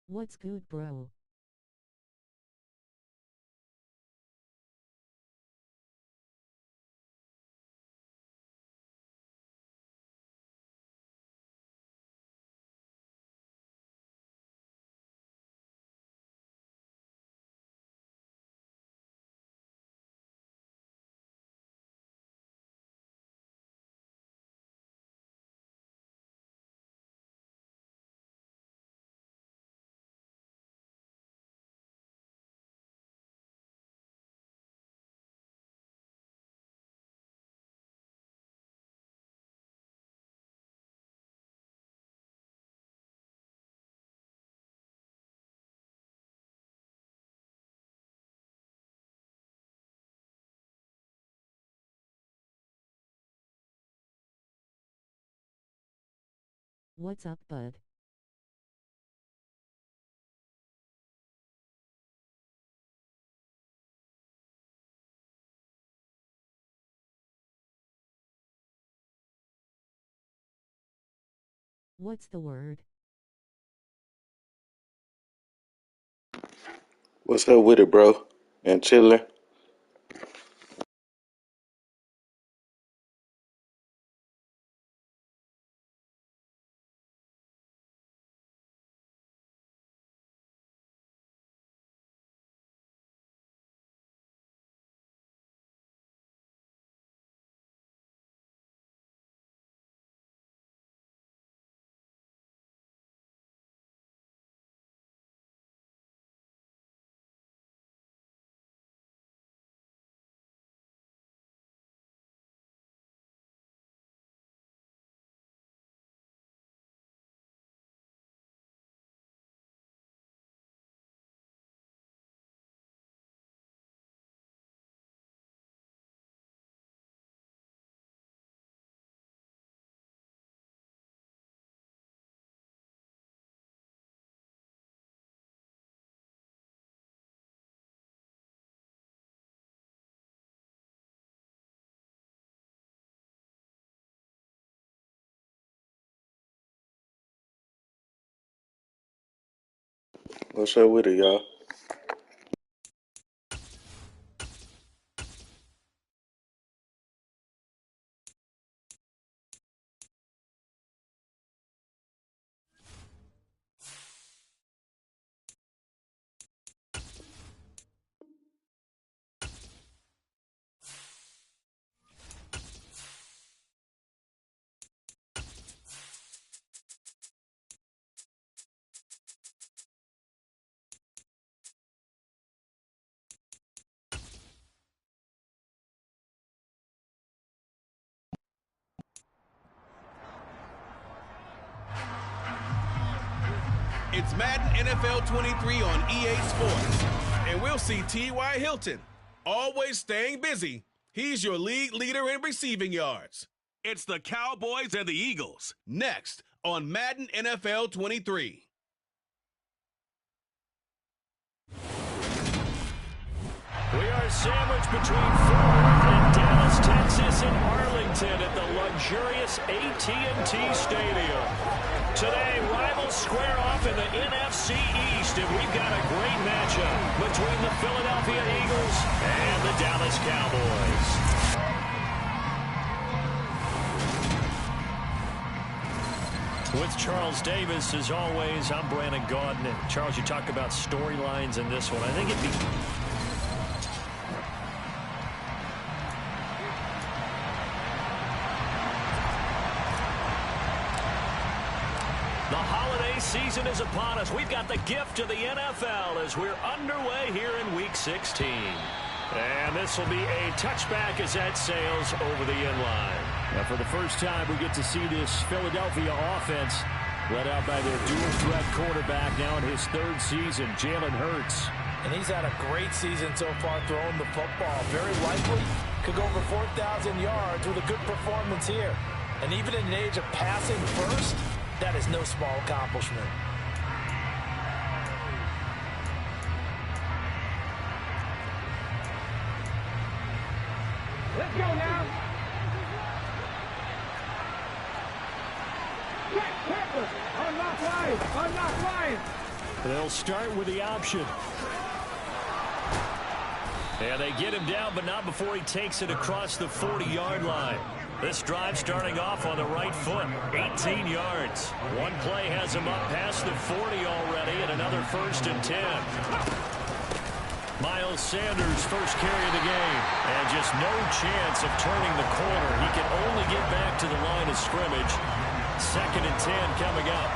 What's good, bro? What's up, bud? What's the word? What's up with it, bro? And chilling. What's up with it, y'all? It's Madden NFL 23 on EA Sports. And we'll see T.Y. Hilton, always staying busy. He's your league leader in receiving yards. It's the Cowboys and the Eagles, next on Madden NFL 23. We are sandwiched between Fort Worth and Dallas, Texas, and Arlington at the luxurious AT&T Stadium. Today, rivals square off in the NFC East, and we've got a great matchup between the Philadelphia Eagles and the Dallas Cowboys. With Charles Davis, as always, I'm Brandon Gaudin. And Charles, you talk about storylines in this one. I think it'd be... The holiday season is upon us. We've got the gift of the NFL as we're underway here in Week 16. And this will be a touchback as that sails over the end line. Now, for the first time, we get to see this Philadelphia offense led out by their dual-threat quarterback now in his third season, Jalen Hurts. And he's had a great season so far throwing the football. Very likely could go over 4,000 yards with a good performance here. And even in an age of passing first, that is no small accomplishment. Let's go now. Check, Pepper. Unlock line. Unlock line. They'll start with the option. And they get him down, but not before he takes it across the 40-yard line. This drive starting off on the right foot, 18 yards. One play has him up past the 40 already, and another 1st and 10. Miles Sanders' first carry of the game, and just no chance of turning the corner. He can only get back to the line of scrimmage. 2nd and 10 coming up.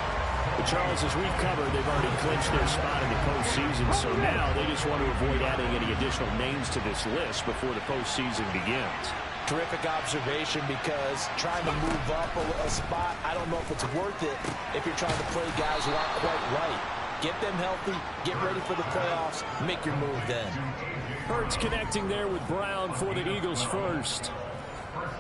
But Charles, as we've covered, they've already clinched their spot in the postseason, so now they just want to avoid adding any additional names to this list before the postseason begins. Terrific observation, because trying to move up a spot, I don't know if it's worth it if you're trying to play guys who aren't quite right. Get them healthy, get ready for the playoffs, make your move then. Hurts connecting there with Brown for the Eagles first.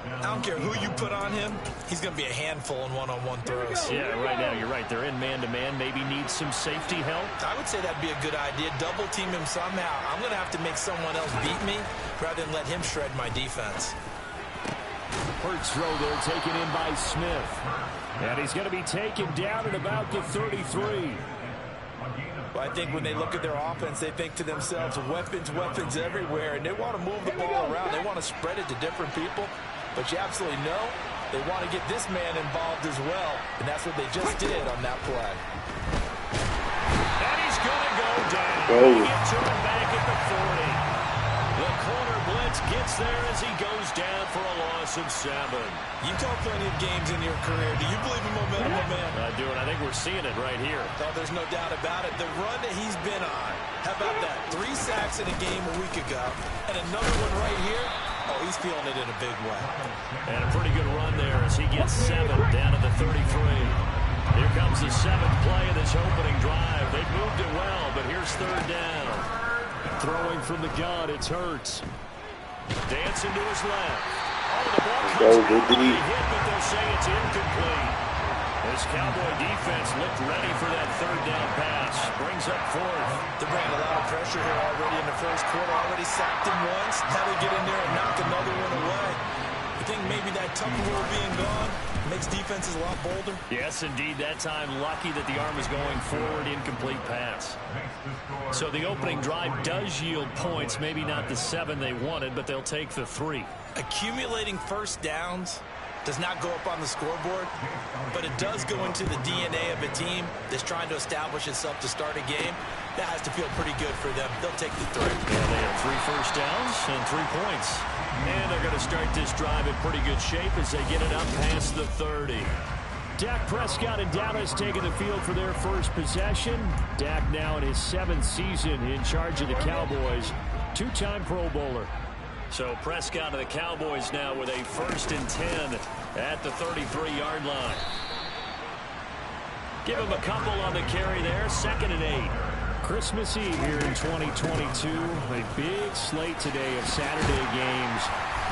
I don't care who you put on him, he's going to be a handful in one-on-one throws. Yeah, right now you're right. They're in man-to-man, maybe need some safety help. I would say that'd be a good idea. Double team him somehow. I'm going to have to make someone else beat me rather than let him shred my defense. Hurts throw there taken in by Smith. And he's going to be taken down at about the 33. Well, I think when they look at their offense, they think to themselves, weapons, weapons everywhere, and they want to move the ball around. They want to spread it to different people, but you absolutely know they want to get this man involved as well, and that's what they just did on that play. And he's going to go down. Oh. He gets him back at the 40. The corner blitz gets there as he goes down for a loss of 7. You've called plenty of games in your career. Do you believe in momentum, my man? I do, and I think we're seeing it right here. Oh, there's no doubt about it. The run that he's been on. How about that? 3 sacks in a game a week ago, and another one right here. Oh, he's feeling it in a big way. And a pretty good run there as he gets 7 down to the 33. Here comes the 7th play of this opening drive. They moved it well, but here's 3rd down. Throwing from the gun, it's Hurts. Dancing to his left. Oh, the ball comes out on the hit, but they'll say it's incomplete. This Cowboy defense looked ready for that 3rd down pass. Brings up 4th. They're bringing a lot of pressure here already in the first quarter. Already sacked him once. How to get in there and knock another one away. I think maybe that tuck rule being gone makes defenses a lot bolder. Yes, indeed. That time, lucky that the arm is going forward. Incomplete pass. So the opening drive does yield points. Maybe not the 7 they wanted, but they'll take the 3. Accumulating first downs does not go up on the scoreboard, but it does go into the DNA of a team that's trying to establish itself to start a game. That has to feel pretty good for them. They'll take the 3. Yeah, they have 3 first downs and 3 points. And they're going to start this drive in pretty good shape as they get it up past the 30. Dak Prescott and Dallas taking the field for their first possession. Dak now in his 7th season in charge of the Cowboys. 2-time Pro Bowler. So Prescott of the Cowboys now with a 1st and 10 at the 33-yard line. Give him a couple on the carry there. 2nd and 8. Christmas Eve here in 2022. A big slate today of Saturday games.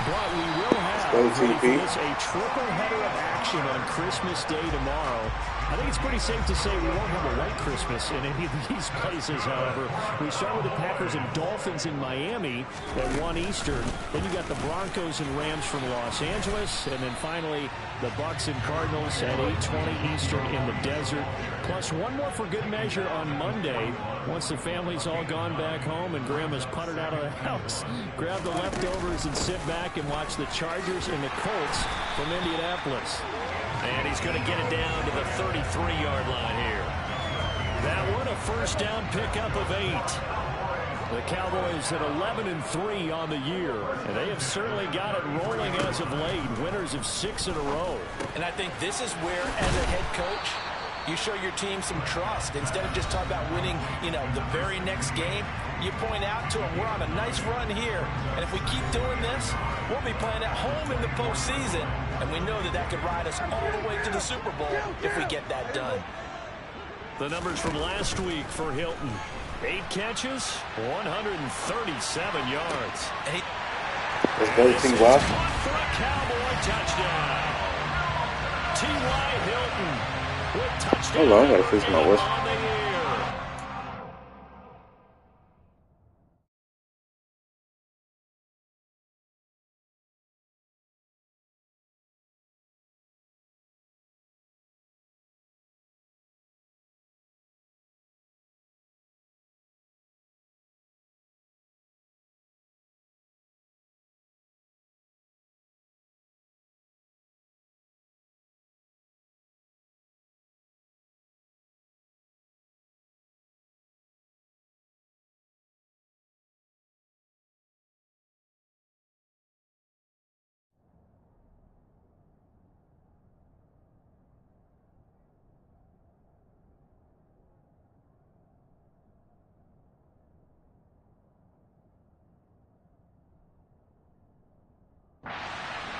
But we will have a triple header of action on Christmas Day tomorrow. I think it's pretty safe to say we won't have a white Christmas in any of these places, however. We start with the Packers and Dolphins in Miami at 1 Eastern. Then you got the Broncos and Rams from Los Angeles. And then finally, the Bucs and Cardinals at 8:20 Eastern in the desert. Plus one more for good measure on Monday. Once the family's all gone back home and Grandma's puttered out of the house, grab the leftovers and sit back and watch the Chargers and the Colts from Indianapolis. And he's going to get it down to the 33-yard line here. That one, a first down pickup of 8. The Cowboys at 11-3 on the year. And they have certainly got it rolling as of late. Winners of 6 in a row. And I think this is where, as a head coach, you show your team some trust. Instead of just talking about winning, the very next game, you point out to them, we're on a nice run here. And if we keep doing this, we'll be playing at home in the postseason. And we know that that could ride us all the way to the Super Bowl if we get that done. The numbers from last week for Hilton. 8 catches, 137 yards. Let's go, T.Y. For a Cowboy touchdown. T.Y. Hilton with touchdown. Hold on, I gotta fix my watch.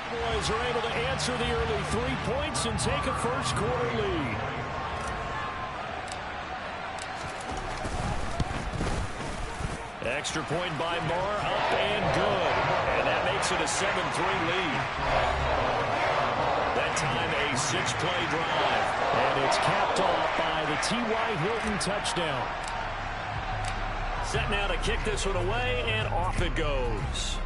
Cowboys are able to answer the early 3 points and take a first-quarter lead. Extra point by Moore, up and good. And that makes it a 7-3 lead. That time a 6-play drive. And it's capped off by the T.Y. Hilton touchdown. Set now to kick this one away, and off it goes.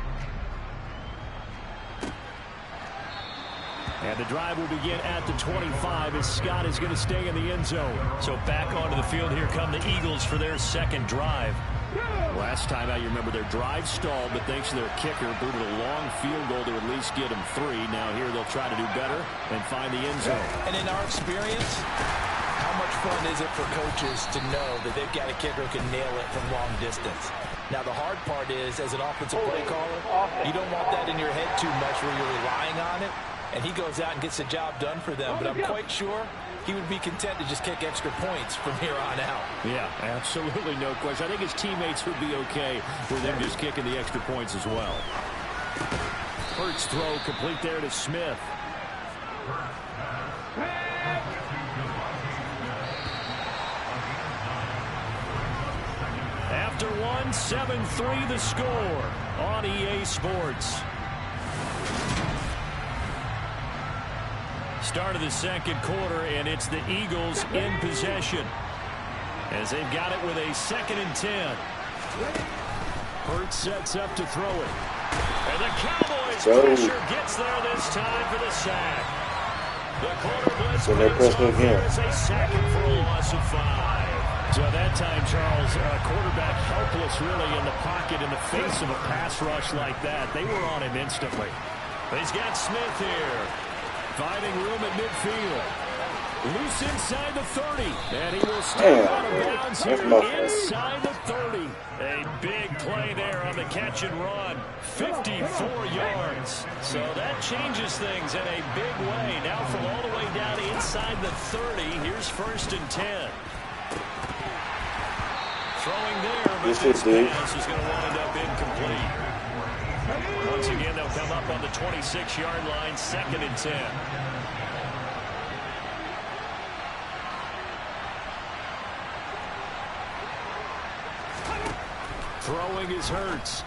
And the drive will begin at the 25 as Scott is going to stay in the end zone. So back onto the field here come the Eagles for their second drive. Last time out, you remember their drive stalled, but thanks to their kicker, booted a long field goal to at least get them 3. Now here they'll try to do better and find the end zone. And in our experience, how much fun is it for coaches to know that they've got a kicker who can nail it from long distance? Now, the hard part is, as an offensive play caller, you don't want that in your head too much where you're relying on it, and he goes out and gets the job done for them. But I'm quite sure he would be content to just kick extra points from here on out. Yeah, absolutely no question. I think his teammates would be okay with him just kicking the extra points as well. Hurts throw complete there to Smith. After one, 7-3 the score on EA Sports. Start of the second quarter, and it's the Eagles in possession as they've got it with a 2nd and 10. Hurts sets up to throw it. And the Cowboys pressure gets there this time for the sack. The corner blitz brings off there as a sack for a loss of 5. So that time, Charles, quarterback helpless really in the pocket in the face of a pass rush like that. They were on him instantly. He's got Smith here. Finding room at midfield. Loose inside the 30. And he will stay out of bounds here inside the 30. A big play there on the catch and run. 54 yards. So that changes things in a big way. Now from all the way down inside the 30, here's 1st and 10. Throwing there, but this pass is going to wind up incomplete. Once again, they'll come up on the 26-yard line, 2nd and 10. Throwing is Hurts.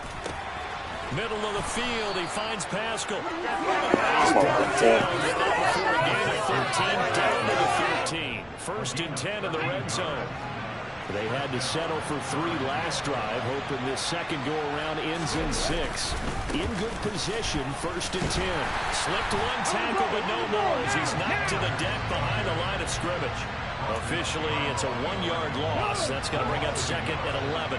Middle of the field, he finds Pascal. He's brought down before a gain of 13, down to the 13. 1st and 10 in the red zone. They had to settle for 3 last drive, hoping this second go-around ends in 6. In good position, 1st and 10. Slipped one tackle, but no more as he's knocked to the deck behind the line of scrimmage. Officially, it's a 1-yard loss. That's going to bring up 2nd and 11.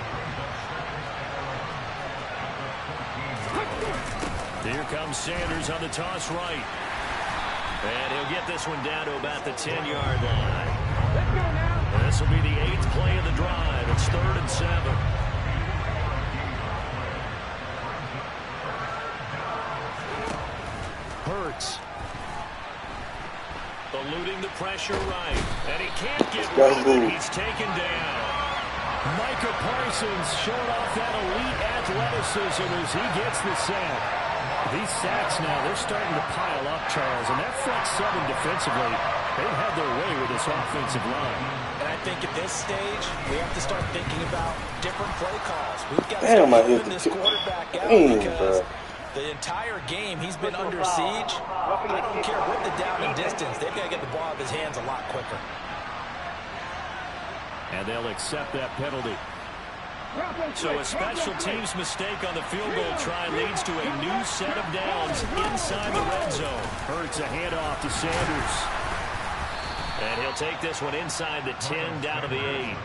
Here comes Sanders on the toss right. And he'll get this one down to about the 10-yard line. This will be the 8th play of the drive. It's 3rd and 7. Hurts. Eluding the pressure right. And he can't get rid. He's taken down. Micah Parsons showing off that elite athleticism as he gets the sack. These sacks now, they're starting to pile up, Charles. And that front 7 defensively, they've had their way with this offensive line. And I think at this stage, we have to start thinking about different play calls. We've got to start moving this quarterback out because the entire game he's been under siege. I don't care what the down and distance. They've got to get the ball out of his hands a lot quicker. And they'll accept that penalty. So a special teams mistake on the field goal try leads to a new set of downs inside the red zone. Hurts a handoff to Sanders. And he'll take this one inside the 10 down to the 8.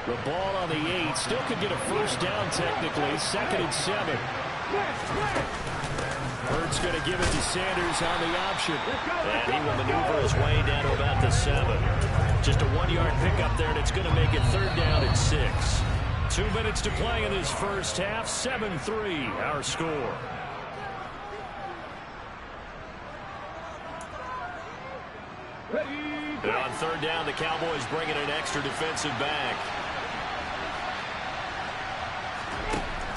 The ball on the 8 still could get a first down technically. 2nd and 7. Hurts going to give it to Sanders on the option. And he will maneuver his way down to about the 7. Just a 1-yard pickup there, and it's going to make it 3rd down and 6. 2 minutes to play in this first half. 7-3 our score. And on 3rd down, the Cowboys bringing an extra defensive back.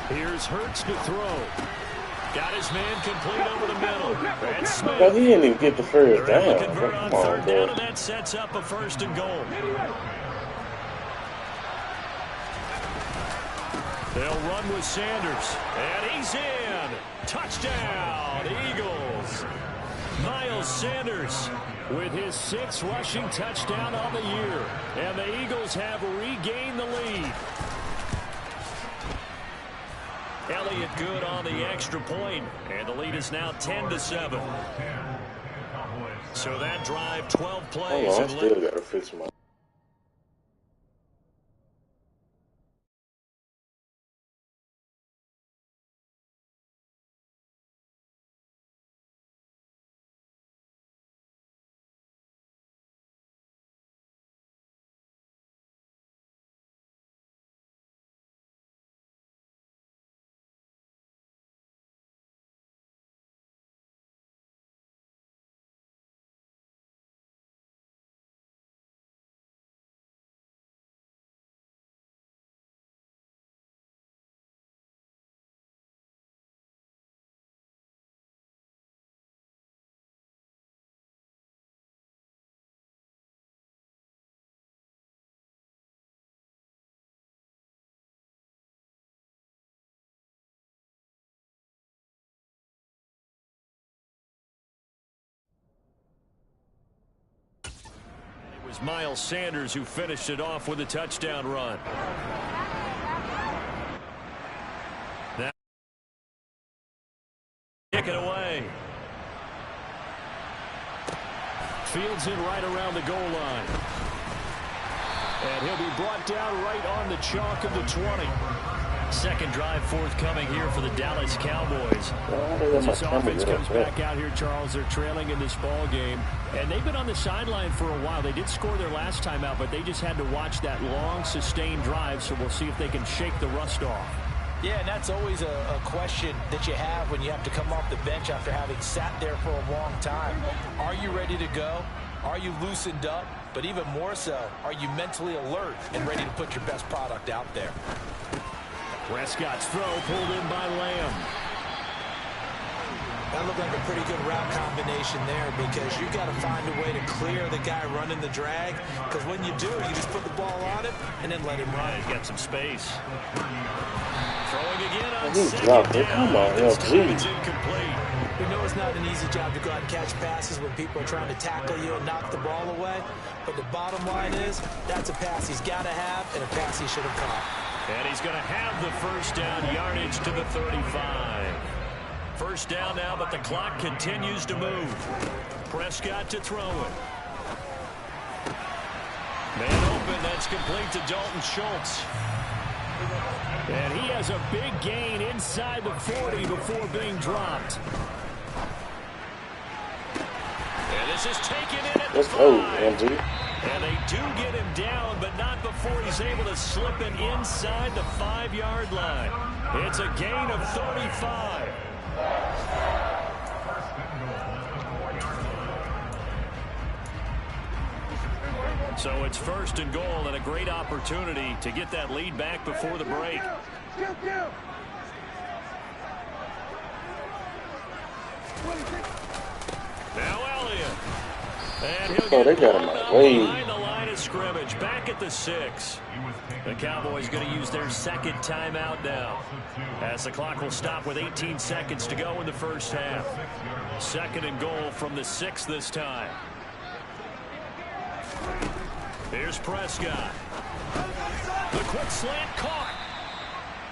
Here's Hurts to throw. Got his man complete over the middle. And Smith. But he didn't even get the first They're able to down. convert on Come on, third down, bro. and that sets up a 1st and goal. They'll run with Sanders. And he's in. Touchdown, Eagles. Miles Sanders with his 6th rushing touchdown on the year. And the Eagles have regained the lead. Elliott good on the extra point, and the lead is now 10-7. So that drive, 12 plays. Hold on, I still got to fix my... It was Miles Sanders who finished it off with a touchdown run. Now, kick it away. Fields in right around the goal line. And he'll be brought down right on the chalk of the 20. Second drive forthcoming here for the Dallas Cowboys. As this offense comes back out here, Charles, they're trailing in this ball game. And they've been on the sideline for a while. They did score their last time out, but they just had to watch that long, sustained drive. So we'll see if they can shake the rust off. Yeah, and that's always a question that you have when you have to come off the bench after having sat there for a long time. Are you ready to go? Are you loosened up? But even more so, are you mentally alert and ready to put your best product out there? Prescott's throw pulled in by Lamb. That looked like a pretty good route combination there because you got to find a way to clear the guy running the drag. Because when you do, you just put the ball on him and then let him run. He's got some space. Throwing again on He's second dropped it. down. Come on, This time LG. it's incomplete. We know it's not an easy job to go out and catch passes when people are trying to tackle you and knock the ball away. But the bottom line is that's a pass he's got to have and a pass he should have caught. And he's going to have the first down, yardage to the 35. First down now, but the clock continues to move. Prescott to throw it. Man open, that's complete to Dalton Schultz. And he has a big gain inside the 40 before being dropped. And this is taken in at the 5. MG. And they do get him down, but not before he's able to slip it inside the 5-yard line. It's a gain of 35. So it's 1st and goal and a great opportunity to get that lead back before the break. Now Elliott. And he'll get they got him away. behind the line of scrimmage, back at the 6. The Cowboys going to use their second timeout now, as the clock will stop with 18 seconds to go in the first half. 2nd and goal from the 6 this time. Here's Prescott. The quick slant caught.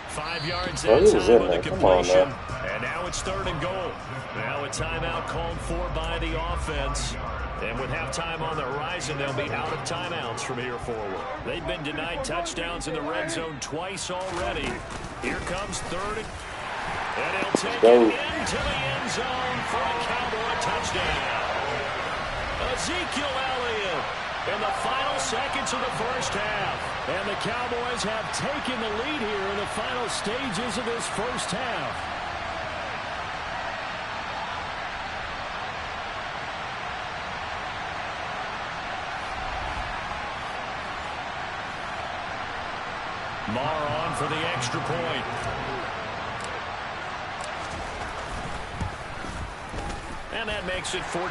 5 yards that time on the completion. And now it's 3rd and goal. Now a timeout called for by the offense. And with halftime on the horizon, they'll be out of timeouts from here forward. They've been denied touchdowns in the red zone twice already. Here comes 3rd. And he'll take it into the end zone for a Cowboy touchdown. Ezekiel Elliott in the final seconds of the first half. And the Cowboys have taken the lead here in the final stages of this first half. Marr on for the extra point. And that makes it 14-10.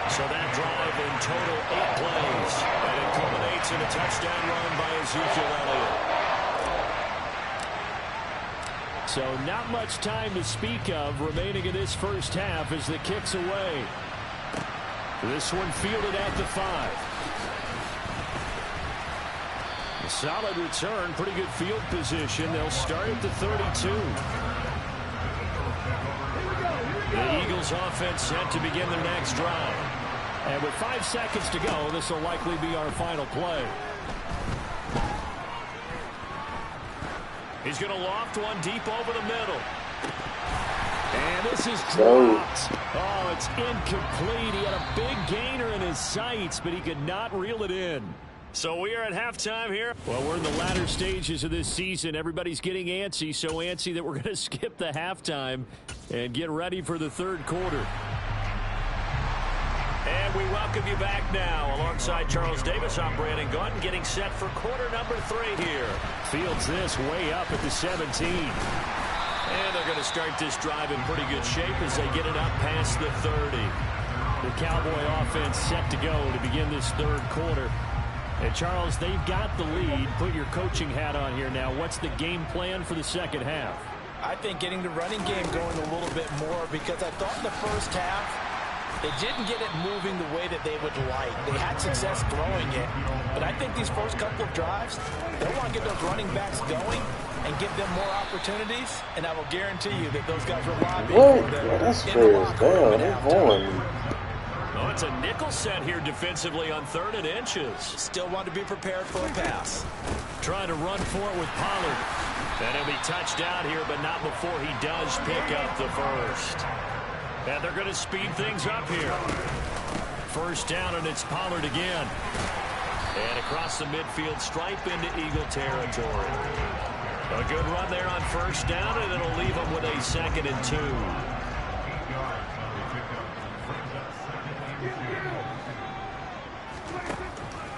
So that drive in total 8 plays. And it culminates in a touchdown run by Ezekiel Elliott. So not much time to speak of remaining in this first half as the kick's away. This one fielded at the 5. A solid return, pretty good field position. They'll start at the 32. The Eagles offense set to begin their next drive. And with 5 seconds to go, this will likely be our final play. He's going to loft one deep over the middle. And this is dropped. Oh, it's incomplete. He had a big gainer in his sights, but he could not reel it in. So we are at halftime here. Well, we're in the latter stages of this season. Everybody's getting antsy, so antsy that we're going to skip the halftime and get ready for the third quarter. And we welcome you back now. Alongside Charles Davis, I'm Brandon Gunn, getting set for quarter number 3 here. Fields this way up at the 17. And they're going to start this drive in pretty good shape as they get it up past the 30. The Cowboy offense set to go to begin this third quarter. And Charles, they've got the lead. Put your coaching hat on here now. What's the game plan for the second half? I think getting the running game going a little bit more, because I thought in the first half they didn't get it moving the way that they would like. They had success throwing it, but I think these first couple of drives, they want to get those running backs going and give them more opportunities, and I will guarantee you that those guys will lobby for them. That's fair as down. They're going. Oh, it's a nickel set here defensively on 3rd and inches. Still want to be prepared for a pass. Trying to run for it with Pollard. And he'll be touched out here, but not before he does pick up the first. And they're going to speed things up here. First down, and it's Pollard again. And across the midfield stripe into Eagle territory. A good run there on first down, and it'll leave them with a 2nd and 2.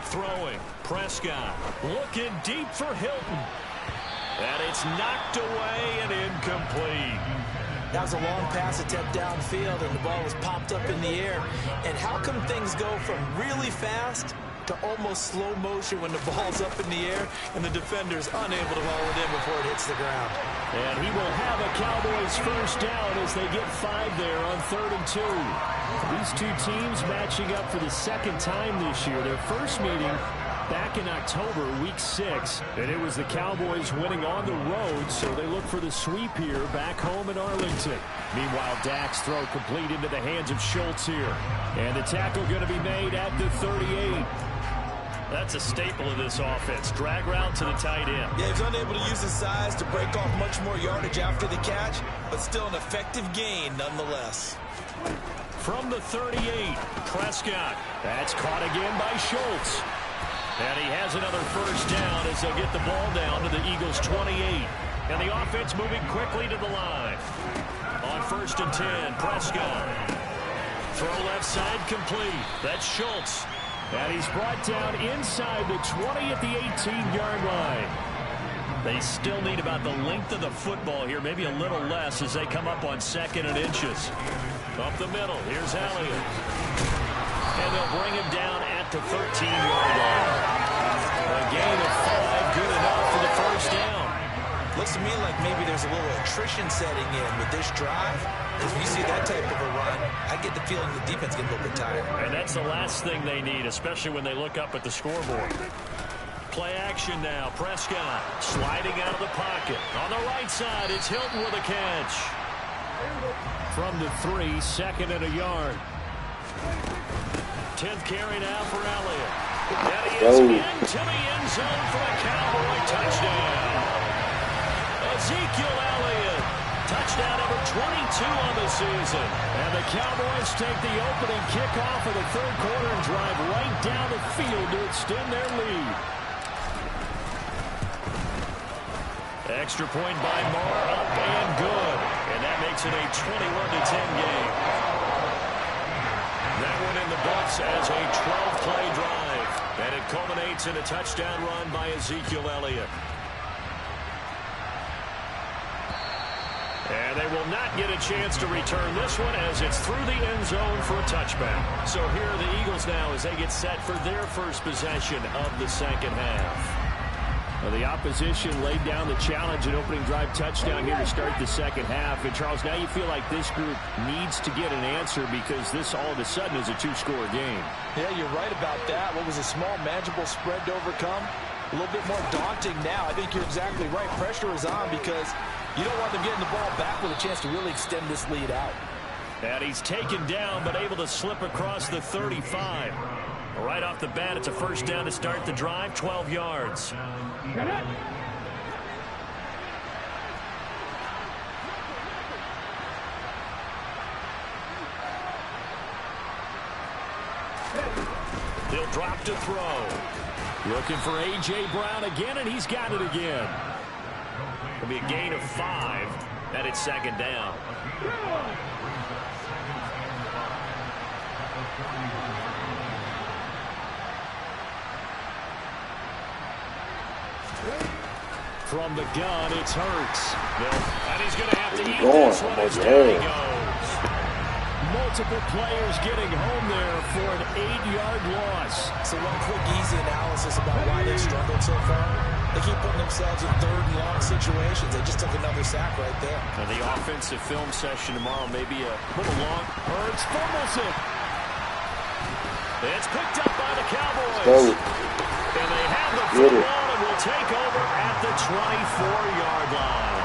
Throwing, Prescott looking deep for Hilton. And it's knocked away and incomplete. That was a long pass attempt downfield, and the ball was popped up in the air. And how come things go from really fast to almost slow motion when the ball's up in the air and the defender's unable to haul it in before it hits the ground? And he will have a Cowboys first down as they get 5 there on 3rd and 2. These two teams matching up for the second time this year. Their first meeting back in October, week 6, and it was the Cowboys winning on the road, so they look for the sweep here back home in Arlington. Meanwhile, Dak's throw complete into the hands of Schultz here. And the tackle going to be made at the 38. That's a staple of this offense. Drag route to the tight end. Yeah, he's unable to use his size to break off much more yardage after the catch, but still an effective gain nonetheless. From the 38, Prescott. That's caught again by Schultz. And he has another first down as they'll get the ball down to the Eagles' 28. And the offense moving quickly to the line. On 1st and 10, Prescott. Throw left side complete. That's Schultz. And he's brought down inside the 20 at the 18-yard line. They still need about the length of the football here, maybe a little less as they come up on 2nd and inches. Up the middle, here's Elliott. And they'll bring him down at the 13-yard line. A gain of 5, good enough for the first down. Looks to me like maybe there's a little attrition setting in with this drive. As we see that type of a run, I get the feeling the defense gets a little bit tired. And that's the last thing they need, especially when they look up at the scoreboard. Play action now. Prescott sliding out of the pocket. On the right side, it's Hilton with a catch. From the 3, 2nd and a yard. 10th carry now for Elliott. And he is into the end zone for a Cowboy touchdown. Ezekiel Elliott, touchdown number 22 on the season. And the Cowboys take the opening kickoff of the third quarter and drive right down the field to extend their lead. Extra point by Marr, up and good. And that makes it a 21-10 game. That one in the books as a 12-play drive. And it culminates in a touchdown run by Ezekiel Elliott. And And they will not get a chance to return this one as it's through the end zone for a touchback. So here are the Eagles now as they get set for their first possession of the second half. Well, the opposition laid down the challenge, an opening drive touchdown here to start the second half. And, Charles, now you feel like this group needs to get an answer because this all of a sudden is a two-score game. Yeah, you're right about that. What was a small, manageable spread to overcome? A little bit more daunting now. I think you're exactly right. Pressure is on because you don't want them getting the ball back with a chance to really extend this lead out. And he's taken down but able to slip across the 35. Right off the bat, it's a first down to start the drive, 12 yards. He'll drop to throw. Looking for A.J. Brown again, and he's got it again. It'll be a gain of 5, and it's second down. From the gun, it's Hurts. And he's going to have to eat this one as down he goes. Multiple players getting home there for an 8-yard loss. So one quick, easy analysis about why they struggled so far. They keep putting themselves in third and long situations. They just took another sack right there. And the offensive film session tomorrow may be a little long. Hurts fumbles it. It's picked up by the Cowboys. And they have the football and will take over at the 24-yard line.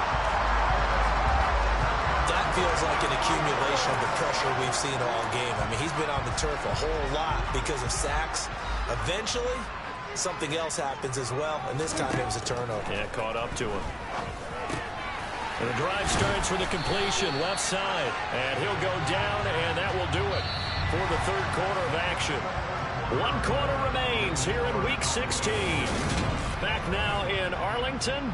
That feels like an accumulation of the pressure we've seen all game. I mean, he's been on the turf a whole lot because of sacks. Eventually, something else happens as well, and this time it was a turnover. Yeah, caught up to him. And the drive starts with a completion left side, and he'll go down, and that will do it for the third quarter of action. 1 quarter remains here in Week 16. Back now in Arlington.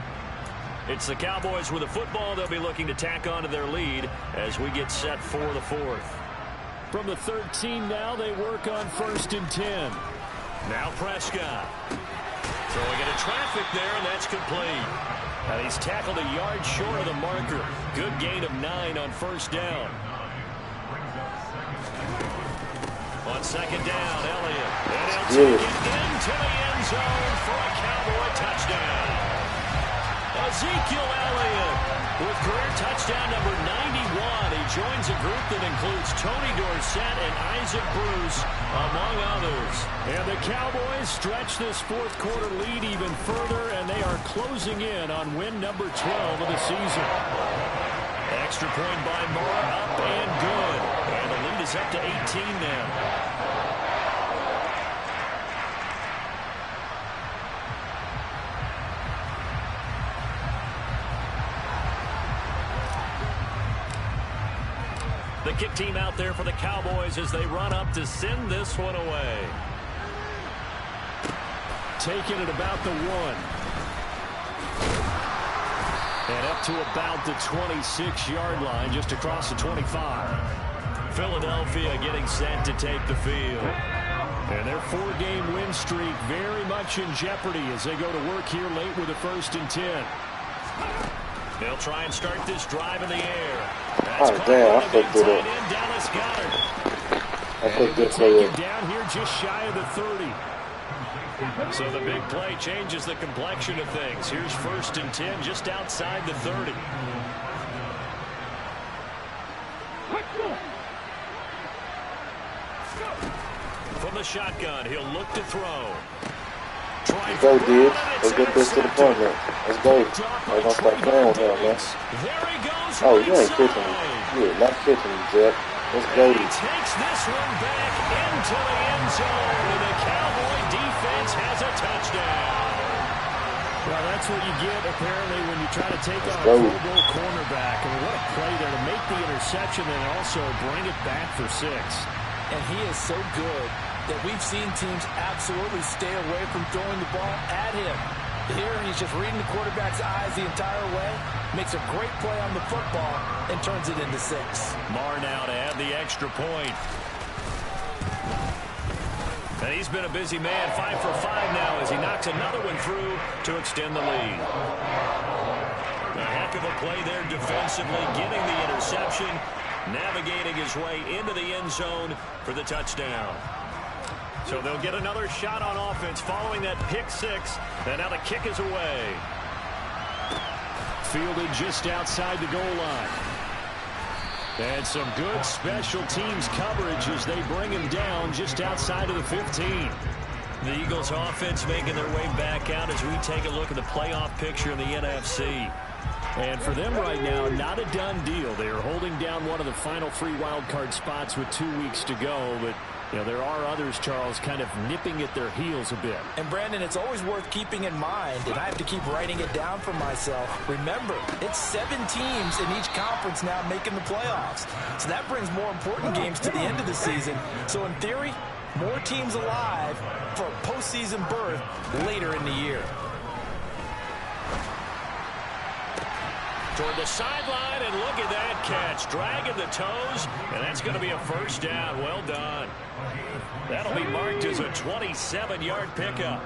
It's the Cowboys with the football. They'll be looking to tack on to their lead as we get set for the fourth. From the 13 now, they work on 1st and 10. Now Prescott. Throwing into traffic there, and that's complete. And he's tackled a yard short of the marker. Good gain of 9 on first down. On second down, Elliott. And he'll take it into the end zone for a Cowboy touchdown. Ezekiel Elliott with career touchdown number 91. He joins a group that includes Tony Dorsett and Isaac Bruce, among others. And the Cowboys stretch this fourth quarter lead even further, and they are closing in on win number 12 of the season. Extra point by Moore, up and good. And the lead is up to 18 now. The kick team out there for the Cowboys as they run up to send this one away. Taking it about the 1. And up to about the 26-yard line, just across the 25. Philadelphia getting set to take the field. And their 4-game win streak very much in jeopardy as they go to work here late with a 1st and 10. They'll try and start this drive in the air. That's damn, I fucked it up. Dallas Goedert. I fucked it up. Down here just shy of the 30. So the big play changes the complexion of things. Here's 1st and 10 just outside the 30. From the shotgun, he'll look to throw. Let's go, dude. Let's get this to the point, man. Let's go. I'm gonna start playing with him, man. Oh, you ain't catching me. Yeah, not catching me, Jeff. Let's go. He takes this one back into the end zone, and the Cowboy defense has a touchdown. Well, that's what you get, apparently, when you try to take on a Pro Bowl cornerback. I mean, what a play there to make the interception and also bring it back for 6. And he is so good that we've seen teams absolutely stay away from throwing the ball at him. Here, he's just reading the quarterback's eyes the entire way, makes a great play on the football, and turns it into 6. Marr now to add the extra point. And he's been a busy man, 5 for 5 now as he knocks another one through to extend the lead. A heck of a play there defensively, getting the interception, navigating his way into the end zone for the touchdown. So they'll get another shot on offense following that pick six, and now the kick is away. Fielded just outside the goal line. And some good special teams coverage as they bring him down just outside of the 15. The Eagles offense making their way back out as we take a look at the playoff picture in the NFC. And for them right now, not a done deal. They are holding down one of the final 3 wild card spots with 2 weeks to go, but you know, there are others, Charles, kind of nipping at their heels a bit. And, Brandon, it's always worth keeping in mind, and I have to keep writing it down for myself. Remember, it's 7 teams in each conference now making the playoffs. So that brings more important games to the end of the season. So, in theory, more teams alive for a postseason berth later in the year. Toward the sideline, and look at that catch. Dragging the toes, and that's going to be a first down. Well done. That'll be marked as a 27-yard pickup.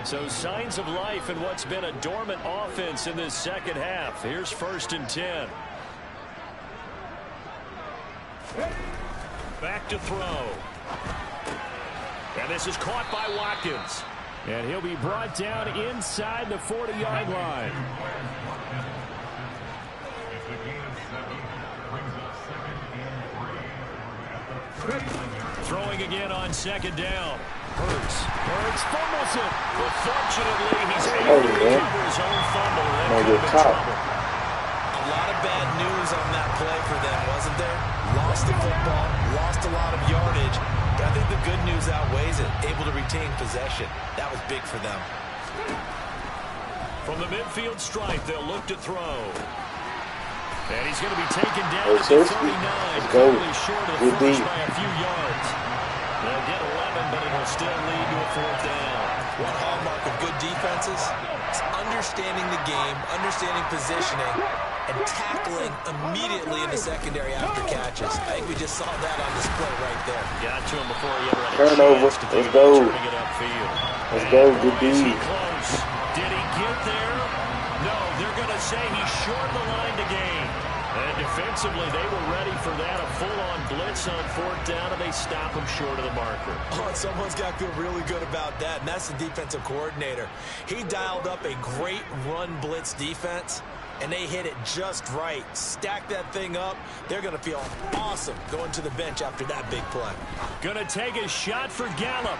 So signs of life in what's been a dormant offense in this second half. Here's 1st and 10. Back to throw. And this is caught by Watkins. And he'll be brought down inside the 40-yard line. Throwing again on 2nd down. Hurts fumbles it. But fortunately, he's able to recover his own fumble. A lot of bad news on that play for them, wasn't there? Lost the football, lost a lot of yardage. But I think the good news outweighs it. Able to retain possession. That was big for them. From the midfield stripe, they'll look to throw. And he's going to be taken down at the 39. Clearly short of the first by a few yards. They'll get 11, but it'll still lead to a 4th down. One hallmark of good defenses is understanding the game, understanding positioning, and tackling immediately in the secondary after catches. I think we just saw that on display right there. Got to him before he ever had a turnover. chance to think about turning it upfield. Let's go, good D. Close. Did he get there? No, they're going to say he's short of the line to gain. And defensively, they were ready for that, a full-on blitz on 4th down, and they stop him short of the marker. Oh, and someone's got to feel really good about that, and that's the defensive coordinator. He dialed up a great run blitz defense, and they hit it just right. Stack that thing up. They're going to feel awesome going to the bench after that big play. Going to take a shot for Gallup.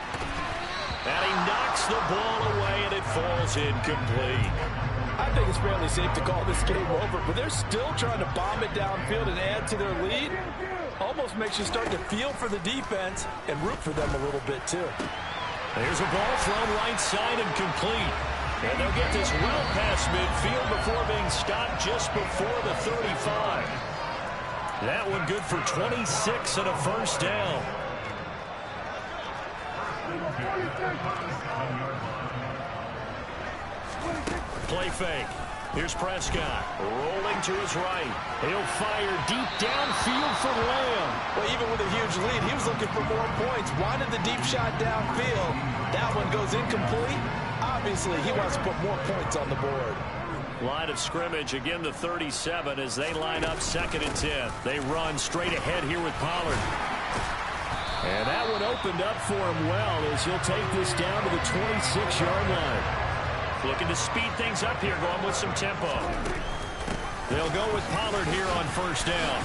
And he knocks the ball away, and it falls incomplete. I think it's fairly safe to call this game over, but they're still trying to bomb it downfield and add to their lead. Almost makes you start to feel for the defense and root for them a little bit, too. There's a ball thrown right side and complete. And they'll get this well past midfield before being stopped just before the 35. That one good for 26 and a first down. Play fake. Here's Prescott rolling to his right. He'll fire deep downfield for Lamb. Well, even with a huge lead, he was looking for more points. Wanted the deep shot downfield. That one goes incomplete. Obviously, he wants to put more points on the board. Line of scrimmage, again the 37 as they line up 2nd and 10. They run straight ahead here with Pollard. And that one opened up for him well as he'll take this down to the 26-yard line. Looking to speed things up here, going with some tempo. They'll go with Pollard here on 1st down.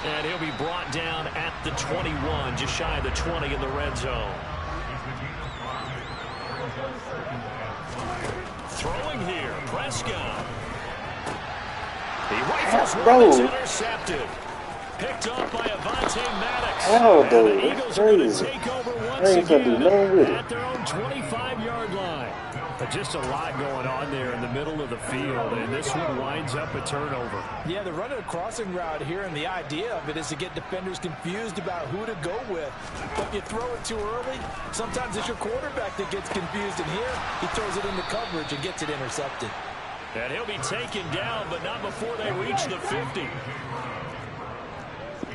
And he'll be brought down at the 21, just shy of the 20 in the red zone. Throwing here, Prescott. He rifles one, it's intercepted. Picked off by Avonte Maddox. Oh, and the Eagles are going to take over once again at their own 25-yard line. But just a lot going on there in the middle of the field, and this one winds up a turnover. Yeah, they're running a crossing route here, and the idea of it is to get defenders confused about who to go with. But if you throw it too early, sometimes it's your quarterback that gets confused, and here he throws it into coverage and gets it intercepted. And he'll be taken down, but not before they reach the 50.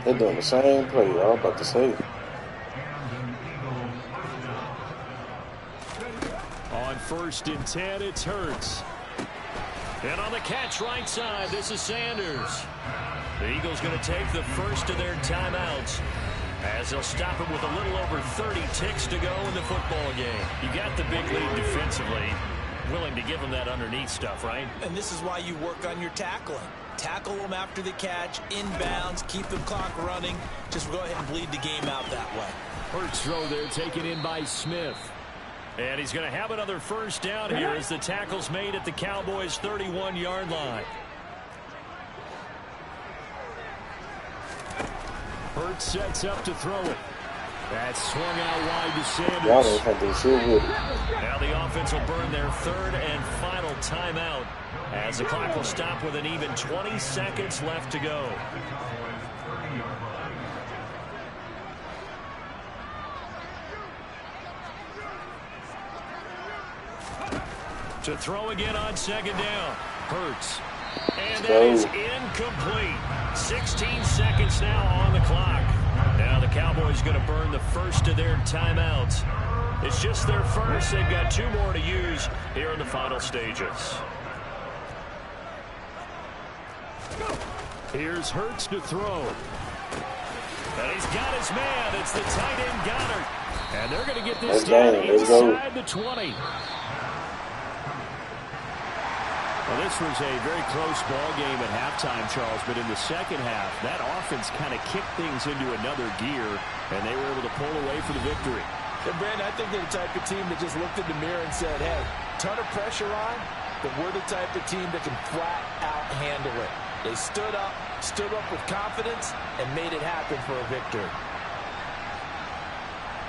They're doing the same play, I was about to say. On 1st and 10, it's Hurts. And on the catch right side, this is Sanders. The Eagles going to take the first of their timeouts as they'll stop it with a little over 30 ticks to go in the football game. You got the big lead defensively. Willing to give them that underneath stuff, right? And this is why you work on your tackling. Tackle them after the catch, inbounds, keep the clock running. Just go ahead and bleed the game out that way. Hurts throw there taken in by Smith. And he's going to have another first down here as the tackle's made at the Cowboys' 31-yard line. Hurts sets up to throw it. That's swung out wide to Sanders. Now the offense will burn their third and final timeout as the clock will stop with an even 20 seconds left to go. To throw again on second down. Hurts. And that is incomplete. 16 seconds now on the clock. Now the Cowboys going to burn the first of their timeouts. It's just their first. They've got 2 more to use here in the final stages. Here's Hurts to throw. And he's got his man. It's the tight end Goddard. And they're going to get this down inside the 20. Well, this was a very close ball game at halftime, Charles, but in the second half, that offense kind of kicked things into another gear, and they were able to pull away for the victory. And Brandon, I think they're the type of team that just looked in the mirror and said, hey, ton of pressure on, but we're the type of team that can flat out handle it. They stood up with confidence, and made it happen for a victory.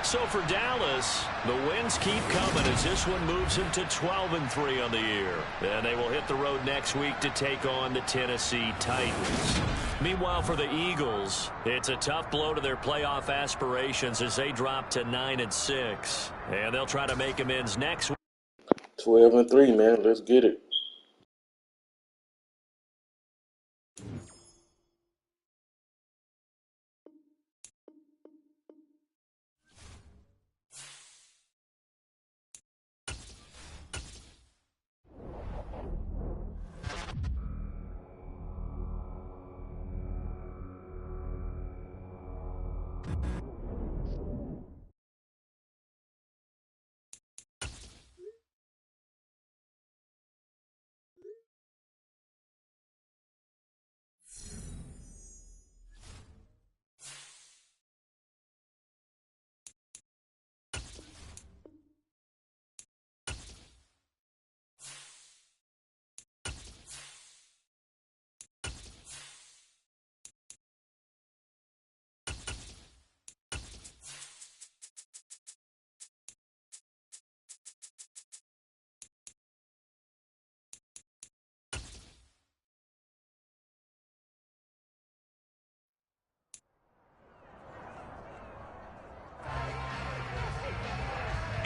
So for Dallas, the wins keep coming as this one moves them to 12-3 on the year. And they will hit the road next week to take on the Tennessee Titans. Meanwhile, for the Eagles, it's a tough blow to their playoff aspirations as they drop to 9-6. And they'll try to make amends next week. 12-3, man. Let's get it.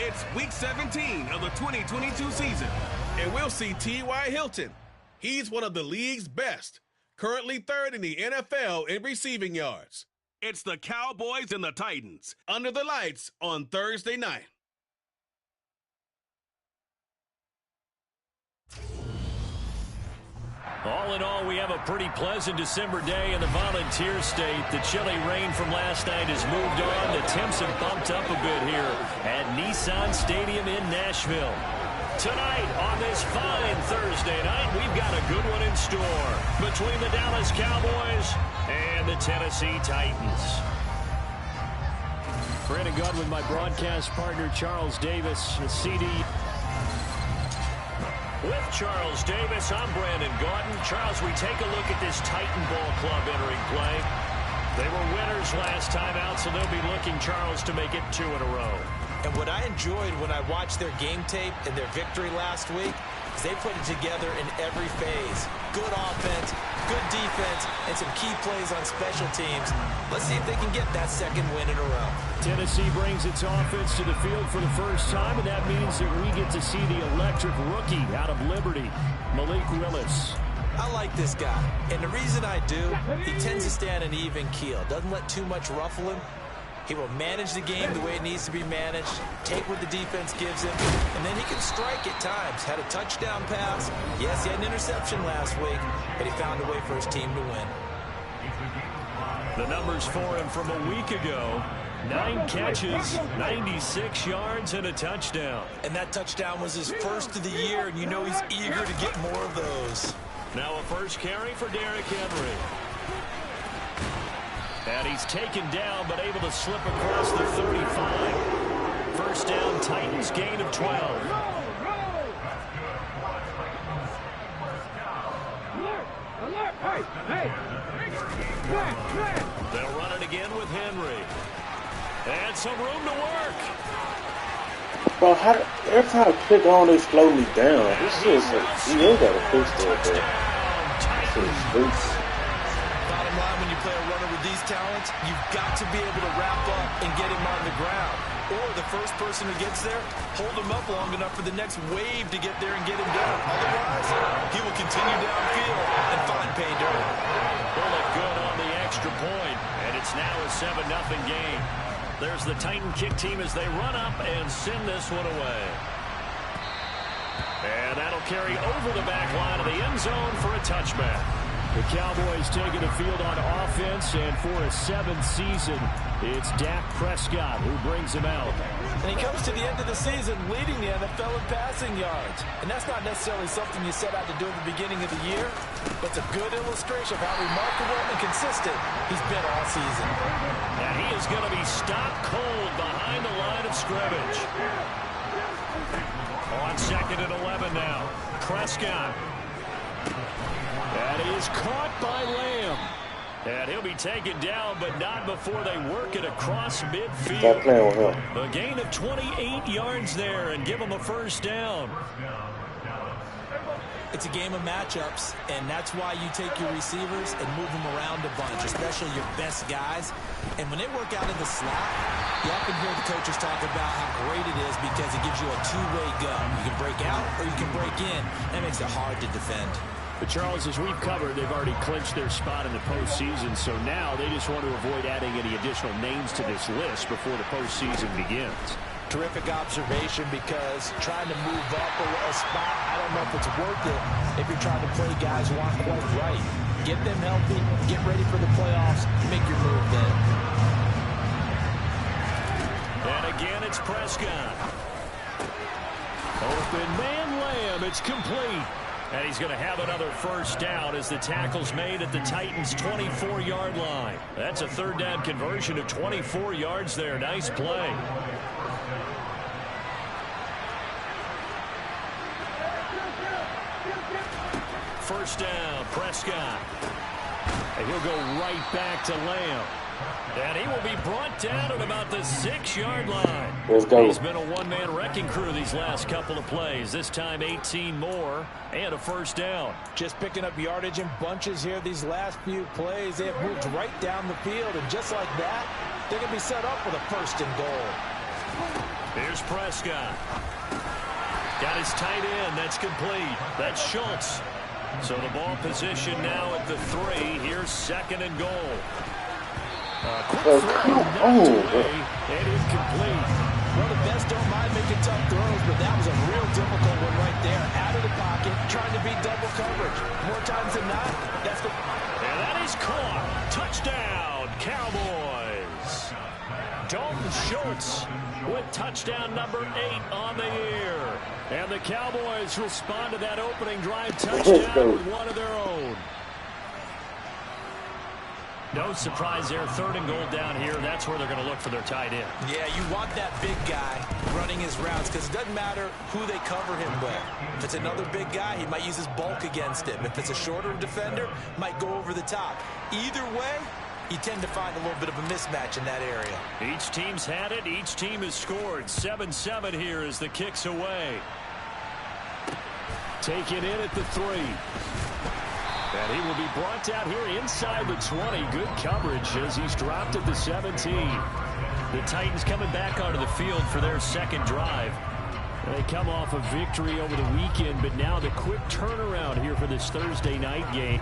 It's week 17 of the 2022 season, and we'll see T.Y. Hilton. He's one of the league's best, currently 3rd in the NFL in receiving yards. It's the Cowboys and the Titans under the lights on Thursday night. All in all, we have a pretty pleasant December day in the Volunteer State. The chilly rain from last night has moved on. The temps have bumped up a bit here at Nissan Stadium in Nashville. Tonight, on this fine Thursday night, we've got a good one in store between the Dallas Cowboys and the Tennessee Titans. Brandon Godwin, my broadcast partner, Charles Davis, CD. With Charles Davis, I'm Brandon Gordon. Charles, we take a look at this Titan Ball Club entering play. They were winners last time out, so they'll be looking, Charles, to make it 2 in a row. And what I enjoyed when I watched their game tape and their victory last week is they put it together in every phase. Good offense, good defense, and some key plays on special teams. Let's see if they can get that second win in a row. Tennessee brings its offense to the field for the first time, and that means that we get to see the electric rookie out of Liberty, Malik Willis. I like this guy, and the reason I do, he tends to stay on an even keel. Doesn't let too much ruffle him. He will manage the game the way it needs to be managed, take what the defense gives him, and then he can strike at times. Had a touchdown pass. Yes, he had an interception last week, but he found a way for his team to win. The numbers for him from a week ago: 9 catches, 96 yards, and a touchdown. And that touchdown was his first of the year, and you know he's eager to get more of those. Now a first carry for Derrick Henry. And he's taken down, but able to slip across the 35. First down, Titans, gain of 12. They'll run it again with Henry. And some room to work. Bro, every time I click on, they slow me down. This is you ain't got to fix that, bro. This is Bottom line, when you play a runner with these talents, you've got to be able to wrap up and get him on the ground. Or the first person who gets there, hold him up long enough for the next wave to get there and get him down. Otherwise, he will continue downfield and find pay dirt. Pull it good on the extra point, and it's now a 7-0 game. There's the Titan kick team as they run up and send this one away. And that'll carry over the back line of the end zone for a touchback. The Cowboys taking the field on offense, and for a 7th season, it's Dak Prescott who brings him out. And he comes to the end of the season leading the NFL in passing yards. And that's not necessarily something you set out to do at the beginning of the year, but it's a good illustration of how remarkable and consistent he's been all season. And he is going to be stopped cold behind the line of scrimmage. On 2nd and 11 now. Prescott. That is caught by Lamb. And he'll be taken down, but not before they work it across midfield. Stop playing with him. A gain of 28 yards there and give him a first down. It's a game of matchups, and that's why you take your receivers and move them around a bunch, especially your best guys. And when they work out in the slot, you often hear the coaches talk about how great it is because it gives you a two-way go. You can break out or you can break in. That makes it hard to defend. But, Charles, as we've covered, they've already clinched their spot in the postseason, so now they just want to avoid adding any additional names to this list before the postseason begins. Terrific observation, because trying to move up a spot, I don't know if it's worth it if you're trying to play guys who aren't quite right. Get them healthy, get ready for the playoffs, make your move then. And again, it's Prescott. Open man Lamb, it's complete. And he's going to have another first down as the tackle's made at the Titans' 24-yard line. That's a 3rd down conversion of 24 yards there. Nice play. First down, Prescott. And he'll go right back to Lamb. And he will be brought down at about the 6-yard line. Let's go. He's been a one-man wrecking crew these last couple of plays. This time 18 more and a first down. Just picking up yardage in bunches here these last few plays. They have moved right down the field, and just like that, they're going to be set up with a 1st and goal. Here's Prescott. Got his tight end. That's complete. That's Schultz. So the ball position now at the 3. Here's 2nd and goal. Oh, come on, bro. And incomplete. Well, the best don't mind making tough throws, but that was a real difficult one right there. Out of the pocket, trying to beat double coverage. More times than not, that's the... And that is caught. Touchdown, Cowboys. Dalton Schultz with touchdown number 8 on the year. And the Cowboys respond to that opening drive touchdown with one of their own. No surprise there. 3rd and goal down here. That's where they're going to look for their tight end. Yeah, you want that big guy running his routes because it doesn't matter who they cover him with. If it's another big guy, he might use his bulk against him. If it's a shorter defender, might go over the top. Either way, you tend to find a little bit of a mismatch in that area. Each team's had it. Each team has scored. 7-7 here as the kick's away. Taken in at the 3. And he will be brought down here inside the 20. Good coverage as he's dropped at the 17. The Titans coming back onto the field for their 2nd drive. They come off a victory over the weekend, but now the quick turnaround here for this Thursday night game.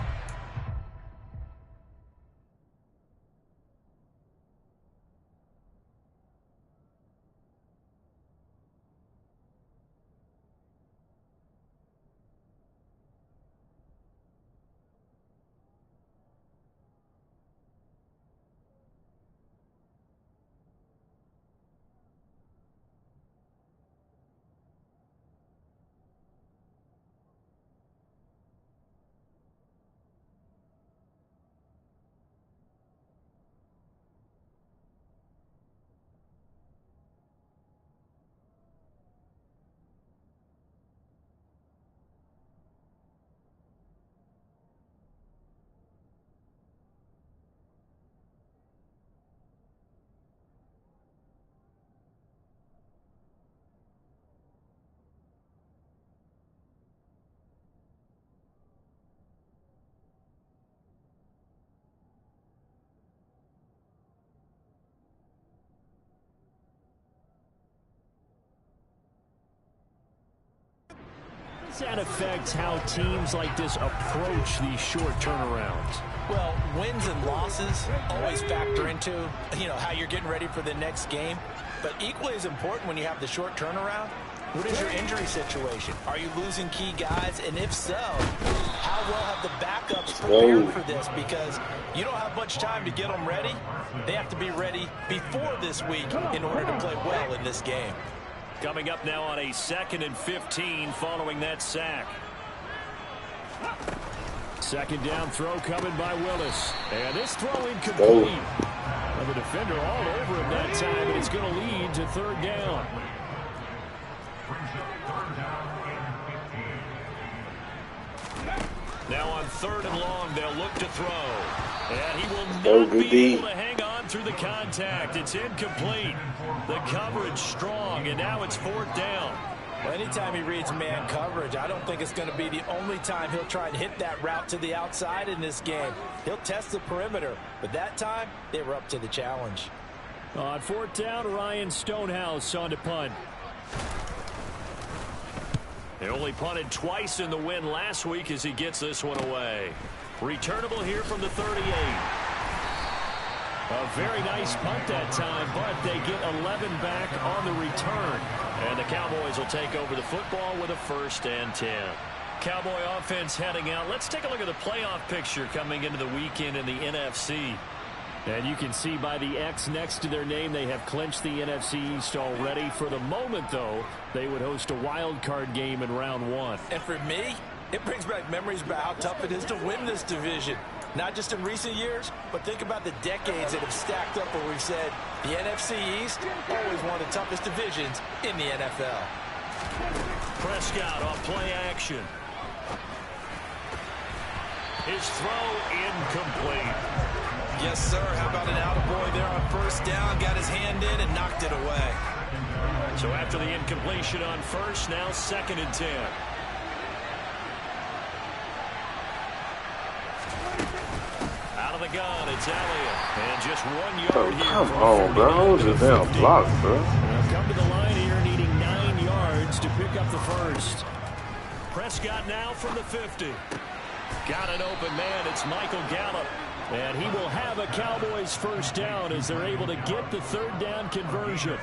does that affect how teams like this approach these short turnarounds? Well, wins and losses always factor into, how you're getting ready for the next game. But equally as important when you have the short turnaround, what is your injury situation? Are you losing key guys? And if so, how well have the backups prepared for this? Because you don't have much time to get them ready. They have to be ready before this week in order to play well in this game. Coming up now on a 2nd and 15 following that sack. Second down throw coming by Willis. And this throw incomplete. And the defender all over him that time, and it's going to lead to 3rd down. Now on 3rd and long, they'll look to throw. And he will not be able to hang on through the contact. It's incomplete. The coverage strong, and now it's 4th down. Well, anytime he reads man coverage, I don't think it's going to be the only time he'll try and hit that route to the outside in this game. He'll test the perimeter, but that time, they were up to the challenge. On 4th down, Ryan Stonehouse on to punt. They only punted twice in the win last week as he gets this one away. Returnable here from the 38. A very nice punt that time, but they get 11 back on the return. And the Cowboys will take over the football with a 1st and 10. Cowboy offense heading out. Let's take a look at the playoff picture coming into the weekend in the NFC. And you can see by the X next to their name, they have clinched the NFC East already. For the moment, though, they would host a wild card game in round 1. And for me, it brings back memories about how tough it is to win this division. Not just in recent years, but think about the decades that have stacked up where we've said the NFC East, always one of the toughest divisions in the NFL. Prescott on play action. His throw incomplete. Yes, sir. How about an attaboy there on 1st down? Got his hand in and knocked it away. So after the incompletion on 1st, now 2nd and 10. Out of the gun, it's Elliott. And just 1 yard here. Come on, bro. It was a damn block, bro. They'll come to the line here needing 9 yards to pick up the 1st. Prescott now from the 50. Got an open man. It's Michael Gallup. And he will have a Cowboys 1st down as they're able to get the 3rd down conversion.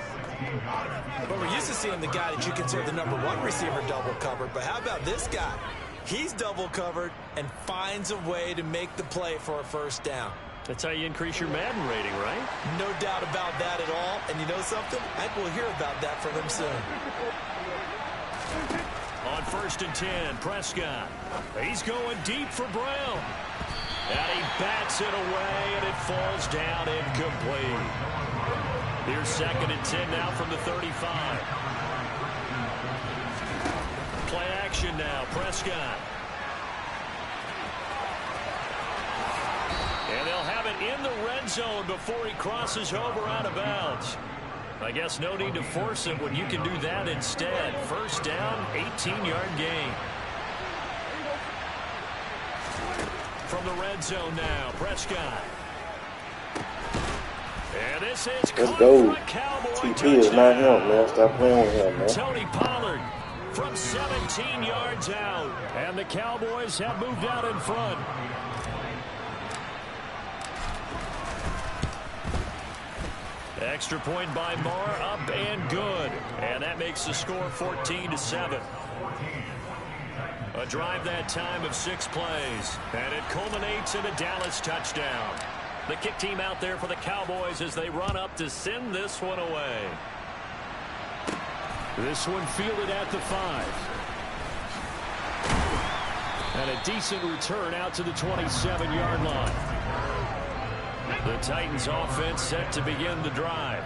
But we're used to seeing the guy that you consider the #1 receiver double covered. But how about this guy? He's double covered and finds a way to make the play for a 1st down. That's how you increase your Madden rating, right? No doubt about that at all. And you know something? I think we'll hear about that from him soon. On 1st and 10, Prescott. He's going deep for Brown. And he bats it away, and it falls down incomplete. Here's 2nd and 10 now from the 35. Play action now, Prescott. And they'll have it in the red zone before he crosses over out of bounds. I guess no need to force it when you can do that instead. 1st down, 18-yard gain. From the red zone now, Prescott. And this is let's go. Cowboy TP is not him, man. Stop playing with him, man. Tony Pollard from 17 yards out. And the Cowboys have moved out in front. Extra point by Marr, up and good. And that makes the score 14-7. A drive that time of 6 plays. And it culminates in a Dallas touchdown. The kick team out there for the Cowboys as they run up to send this one away. This one fielded at the 5. And a decent return out to the 27-yard line. The Titans offense set to begin the drive.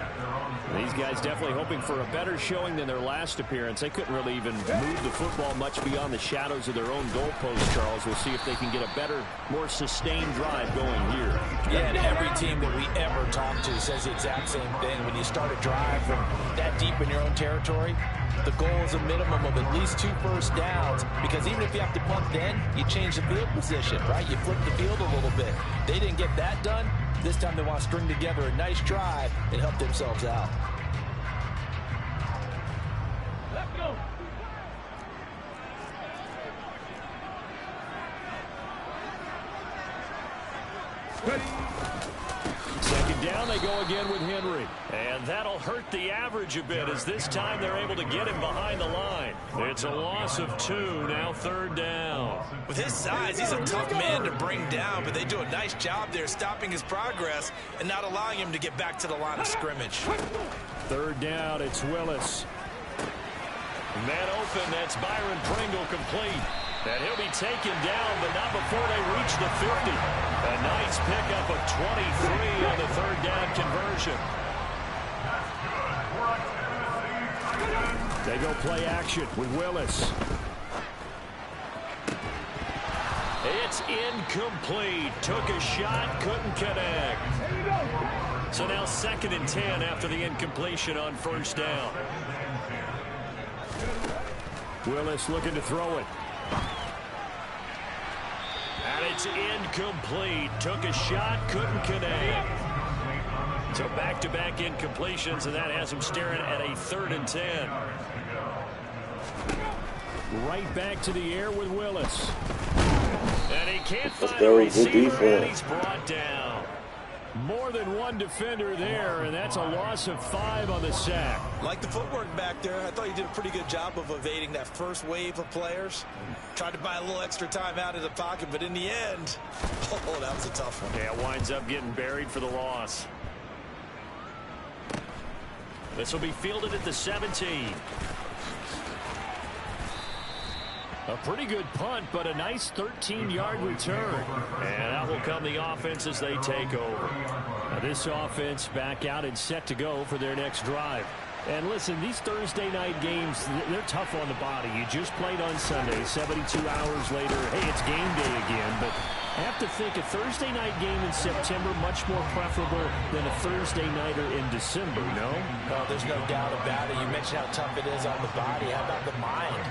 These guys definitely hoping for a better showing than their last appearance. They couldn't really even move the football much beyond the shadows of their own goalpost, Charles. We'll see if they can get a better, more sustained drive going here. Yeah, and every team that we ever talk to says the exact same thing. When you start a drive from that deep in your own territory, the goal is a minimum of at least 2 first downs, because even if you have to punt then, you change the field position, right? You flip the field a little bit. They didn't get that done. This time they want to string together a nice drive and help themselves out. Let's go. Second down, they go again with Henry. And that'll hurt the average a bit as this time they're able to get him behind the line. It's a loss of 2, now third down. With his size, he's a tough man to bring down, but they do a nice job there stopping his progress and not allowing him to get back to the line of scrimmage. Third down, it's Willis. Man open, that's Byron Pringle complete. And he'll be taken down, but not before they reach the 50. A nice pickup of 23 on the third down conversion. They go play action with Willis. It's incomplete. Took a shot, couldn't connect. So now 2nd and 10 after the incompletion on first down. Willis looking to throw it. And it's incomplete. Took a shot, couldn't connect. So back-to-back incompletions, and that has him staring at a 3rd and 10. Right back to the air with Willis. And he can't find a receiver, and he's brought down. More than one defender there, and that's a loss of 5 on the sack. Like the footwork back there, I thought he did a pretty good job of evading that first wave of players. Tried to buy a little extra time out of the pocket, but in the end, oh, that was a tough one. Yeah, winds up getting buried for the loss. This will be fielded at the 17. A pretty good punt, but a nice 13-yard return. And that will come the offense as they take over. Now this offense back out and set to go for their next drive. And listen, these Thursday night games, they're tough on the body. You just played on Sunday, 72 hours later, hey, it's game day again. But I have to think a Thursday night game in September much more preferable than a Thursday nighter in December, no? No, there's no doubt about it. You mentioned how tough it is on the body. How about the mind?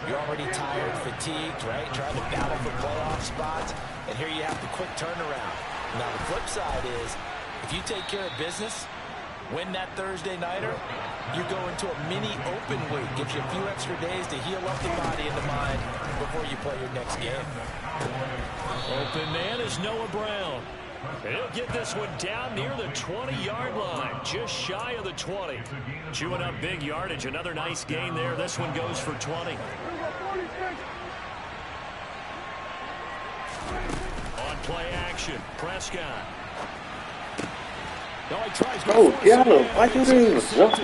You're already tired, fatigued, right? Trying to battle for playoff spots. And here you have the quick turnaround. Now, the flip side is, if you take care of business, win that Thursday nighter, you go into a mini open week. Gives you a few extra days to heal up the body and the mind before you play your next game. Open man is Noah Brown. And he'll get this one down near the 20-yard line, just shy of the 20. Chewing up big yardage. Another nice gain there. This one goes for 20. On play action, Prescott. Oh, he tries to get him. Why you didn't even jump?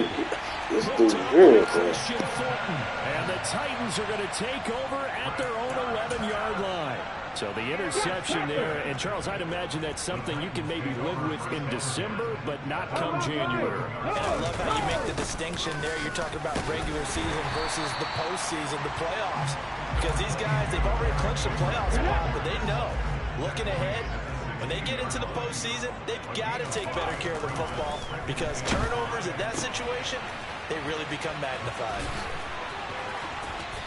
This dude's very good. And the Titans are going to take over at their own 11-yard line. So the interception there, and Charles, I'd imagine that's something you can maybe live with in December, but not come January. And I love how you make the distinction there. You're talking about regular season versus the postseason, the playoffs. Because these guys, they've already clinched the playoff spot, but they know, looking ahead, when they get into the postseason, they've got to take better care of the football because turnovers in that situation, they really become magnified.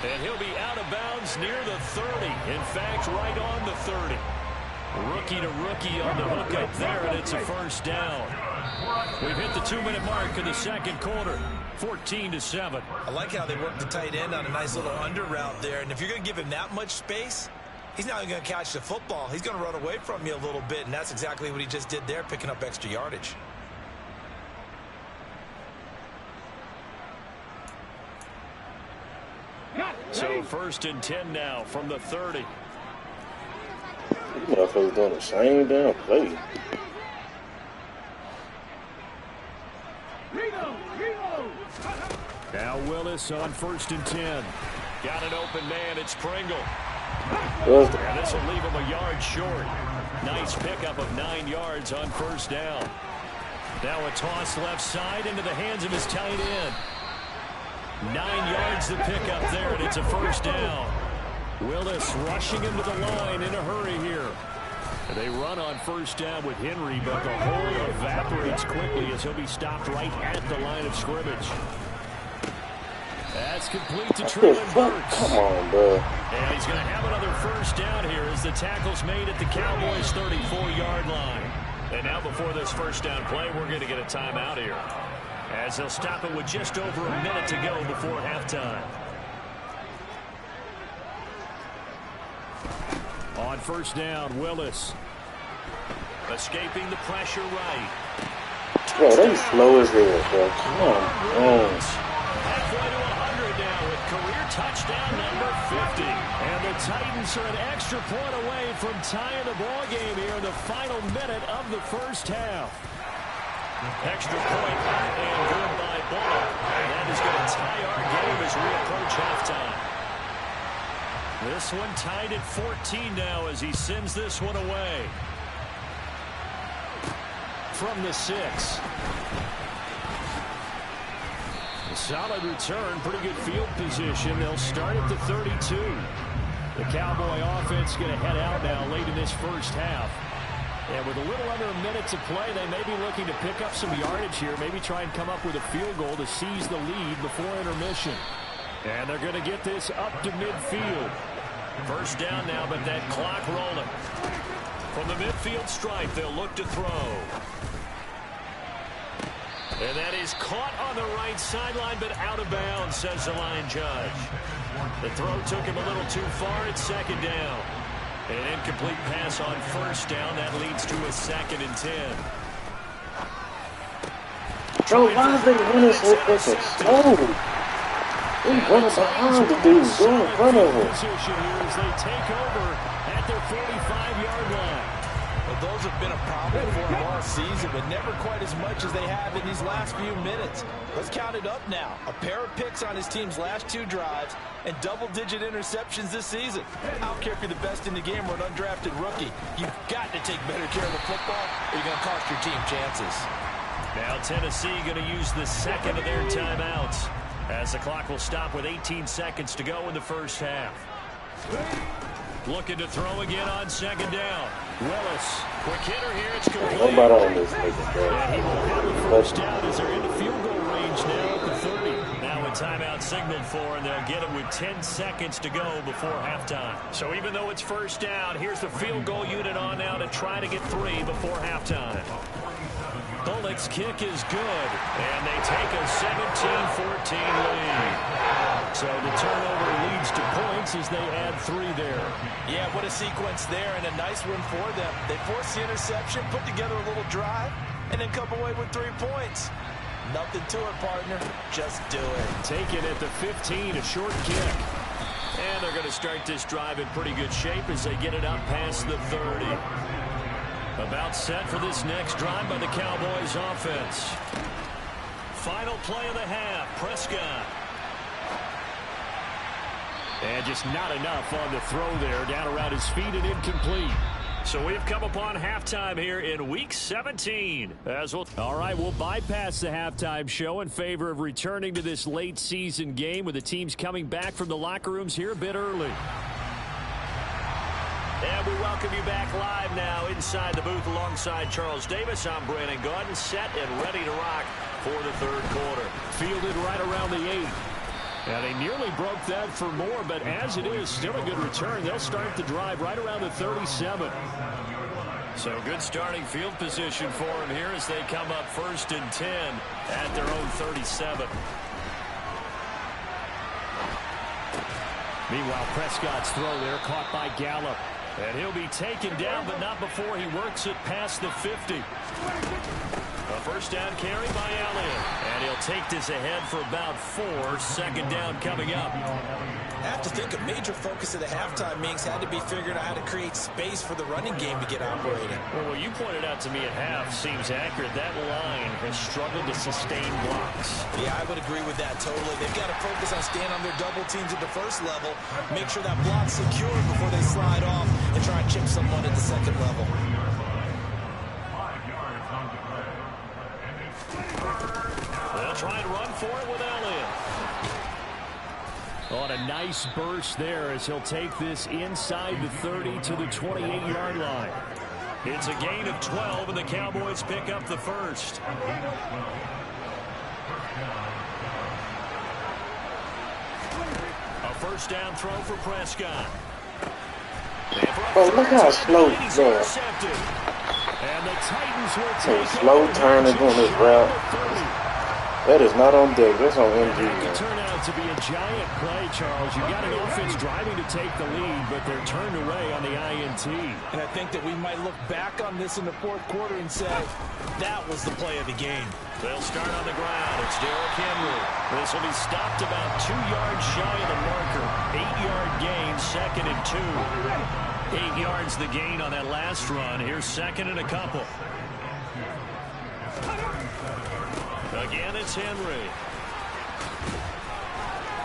And he'll be out of bounds near the 30. In fact, right on the 30. Rookie to rookie on the hook up there, and it's a first down. We've hit the 2-minute mark in the second quarter. 14-7. I like how they work the tight end on a nice little under route there. And if you're going to give him that much space, he's not even going to catch the football. He's going to run away from you a little bit, and that's exactly what he just did there, picking up extra yardage. So 1st and 10 now from the 30. These motherfuckers doing the same damn play. Now Willis on 1st and 10. Got an open man. It's Pringle. And this will leave him a yard short. Nice pickup of 9 yards on first down. Now a toss left side into the hands of his tight end. 9 yards to pick up there, and it's a first down. Willis rushing him to the line in a hurry here. They run on first down with Henry, but the hole evaporates quickly as he'll be stopped right at the line of scrimmage. That's complete to Treylon Burks. Come on, bro. And he's going to have another first down here as the tackle's made at the Cowboys' 34-yard line. And now before this first down play, we're going to get a timeout here, as they'll stop it with just over a minute to go before halftime. On first down, Willis. Escaping the pressure right. Bro, they slow as hell, bro. Come on. Halfway to 100 now with career touchdown number 50. And the Titans are an extra point away from tying the ball game here in the final minute of the first half. Extra point up and good by Buller. And that is going to tie our game as we approach halftime. This one tied at 14 now as he sends this one away. From the 6. A solid return, pretty good field position. They'll start at the 32. The Cowboy offense going to head out now late in this first half. And with a little under a minute to play, they may be looking to pick up some yardage here, maybe try and come up with a field goal to seize the lead before intermission. And they're going to get this up to midfield. First down now, but that clock rolling. From the midfield stripe, they'll look to throw. And that is caught on the right sideline, but out of bounds, says the line judge. The throw took him a little too far at second down. An incomplete pass on first down. That leads to a 2nd and 10. Bro, why is they running so fucking slow? They running behind the dude. Go in front of him. Position here as they take over at their 45-yard line. Well, those have been a problem for them all season, but never quite as much as they have in these last few minutes. Let's count it up now. A pair of picks on his team's last 2 drives and double-digit interceptions this season. I don't care if you're the best in the game or an undrafted rookie. You've got to take better care of the football or you're going to cost your team chances. Now Tennessee going to use the 2nd of their timeouts as the clock will stop with 18 seconds to go in the first half. Looking to throw again on 2nd down. Willis, quick hitter here. It's complete. Nobody on this nigga, bro. And he will have the first down as they're in the field goal range now at the 30. Now a timeout signaled for, and they'll get it with 10 seconds to go before halftime. So even though it's first down, here's the field goal unit on now to try to get 3 before halftime. Bullock's kick is good, and they take a 17-14 lead. So the turnover leads to points as they add 3 there. Yeah, what a sequence there, and a nice run for them. They force the interception, put together a little drive, and then come away with 3 points. Nothing to it, partner. Just do it. Taken at the 15, a short kick. And they're going to start this drive in pretty good shape as they get it up past the 30. About set for this next drive by the Cowboys offense. Final play of the half, Prescott. And just not enough on the throw there, down around his feet and incomplete. So we've come upon halftime here in Week 17. All right, we'll bypass the halftime show in favor of returning to this late season game with the teams coming back from the locker rooms here a bit early. And we welcome you back live now inside the booth alongside Charles Davis. I'm Brandon Gaudin, set and ready to rock for the third quarter. Fielded right around the 8. And they nearly broke that for more, but as it is, still a good return. They'll start the drive right around the 37. So good starting field position for them here as they come up 1st and 10 at their own 37. Meanwhile, Prescott's throw there caught by Gallup. And he'll be taken down, but not before he works it past the 50. A first down carry by Elliott. And he'll take this ahead for about 4. 2nd down coming up. I have to think a major focus of the halftime meetings had to be figuring out how to create space for the running game to get operating. Well, what you pointed out to me at half seems accurate. That line has struggled to sustain blocks. Yeah, I would agree with that totally. They've got to focus on staying on their double teams at the first level, make sure that block's secure before they slide off and try and chip someone at the second level. They'll try and run for it with Elliott. On a nice burst there as he'll take this inside the 30 to the 28-yard line. It's a gain of 12, and the Cowboys pick up the first. A first down throw for Prescott. Oh, look how slow he's going. And the Titans will take slow turning on this route. That is not on deck. That's on MG. It could turn out to be a giant play, Charles. You got an offense driving to take the lead, but they're turned away on the INT. And I think that we might look back on this in the fourth quarter and say, that was the play of the game. They'll start on the ground. It's Derrick Henry. This will be stopped about 2 yards shy of the marker. 8-yard gain, 2nd and 2. 8 yards the gain on that last run. Here's 2nd and a couple. Again, it's Henry.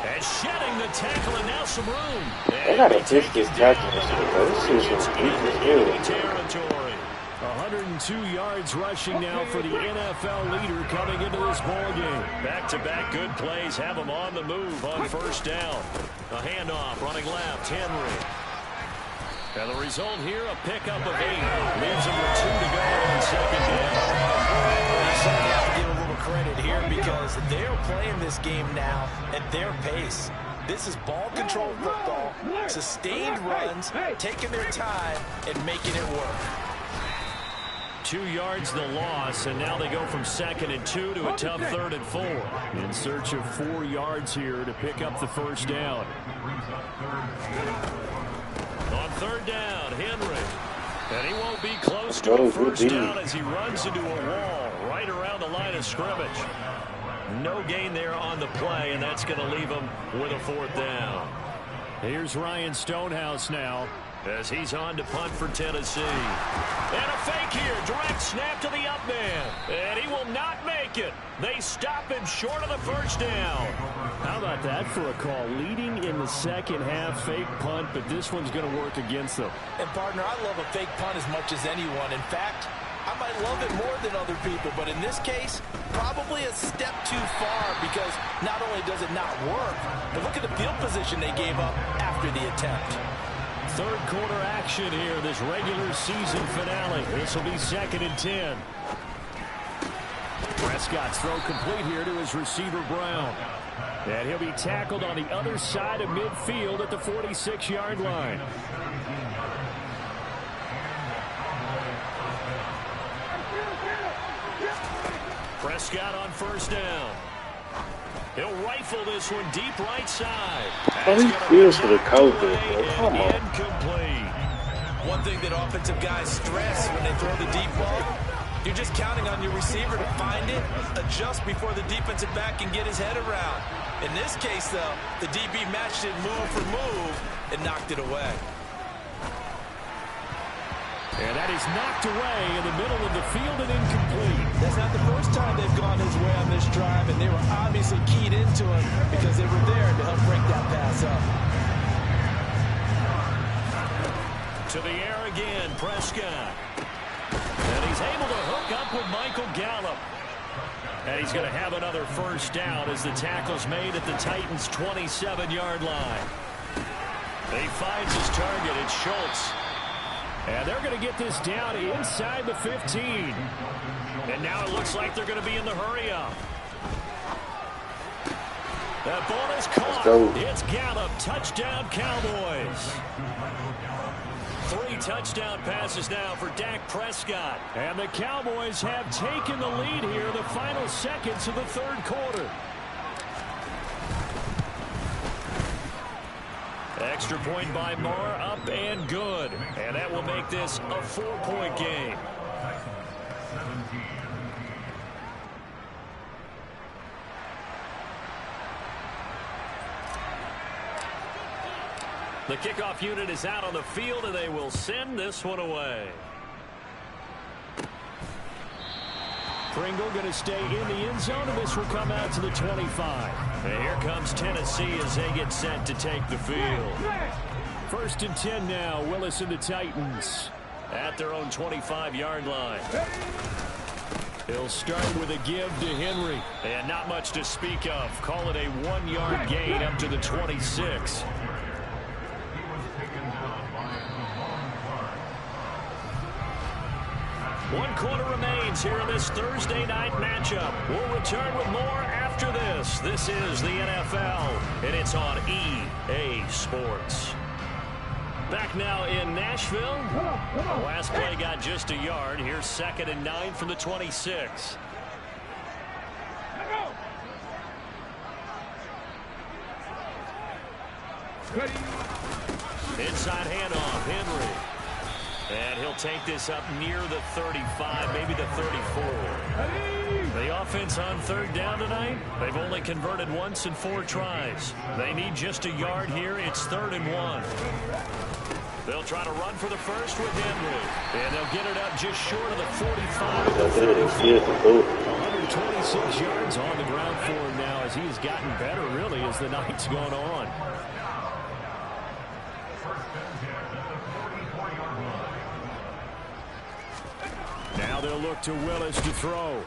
And shedding the tackle, and now some room. They gotta fix this tackling. This is some weak as hell. Territory. 102 yards rushing now for the NFL leader coming into this ball game. Back-to-back good plays have him on the move on 1st down. A handoff, running left, Henry. And the result here, a pickup of 8. Leaves him with 2 to go on 2nd down. So you have to give a little credit here because they're playing this game now at their pace. This is ball control football, sustained runs, taking their time and making it work. 2 yards the loss, and now they go from 2nd and 2 to a tough 3rd and 4. In search of 4 yards here to pick up the 1st down. On 3rd down, Henry. And he won't be close to a 1st down as he runs into a wall right around the line of scrimmage. No gain there on the play, and that's going to leave him with a 4th down. Here's Ryan Stonehouse now as he's on to punt for Tennessee. And a fake here. Direct snap to the up man. And he will not make it. They stop him short of the 1st down. How about that for a call? Leading in the 2nd half, fake punt, but this one's going to work against them. And, partner, I love a fake punt as much as anyone. In fact, I might love it more than other people, but in this case, probably a step too far because not only does it not work, but look at the field position they gave up after the attempt. 3rd quarter action here, this regular season finale. This will be 2nd and 10. Prescott's throw complete here to his receiver, Brown. And he'll be tackled on the other side of midfield at the 46-yard line. Prescott on 1st down. He'll rifle this one deep right side. Oh, he feels for the COVID, bro. Come on. Incomplete. One thing that offensive guys stress when they throw the deep ball, you're just counting on your receiver to find it, adjust before the defensive back can get his head around. In this case, though, the DB matched it move for move and knocked it away. And that is knocked away in the middle of the field and incomplete. That's not the first time they've gone his way on this drive, and they were obviously keyed into him because they were there to help break that pass up. To the air again, Prescott. And he's able to hook up with Michael Gallup. And he's going to have another 1st down as the tackle's made at the Titans' 27-yard line. He finds his target, it's Schultz. And they're going to get this down inside the 15. And now it looks like they're going to be in the hurry-up. That ball is caught. It's Gallup. Touchdown, Cowboys. 3 touchdown passes now for Dak Prescott. And the Cowboys have taken the lead here the final seconds of the 3rd quarter. Extra point by Marr, up and good. And that will make this a 4-point game. The kickoff unit is out on the field, and they will send this one away. Pringle going to stay in the end zone, and this will come out to the 25. And here comes Tennessee as they get set to take the field. 1st and 10 now. Willis and the Titans at their own 25-yard line. He'll start with a give to Henry. And not much to speak of. Call it a 1-yard gain up to the 26. One quarter remains here in this Thursday night matchup. We'll return with more after this. This is the NFL, and it's on EA Sports. Back now in Nashville. The last play got just a yard. Here's 2nd and 9 from the 26. Inside handoff, Henry. And he'll take this up near the 35, maybe the 34. The offense on third down tonight, they've only converted once in 4 tries. They need just a yard here. It's 3rd and 1. They'll try to run for the first with Henry. And they'll get it up just short of the 45. 126 yards on the ground for him now as he's gotten better, really, as the night's gone on. Now they'll look to Willis to throw.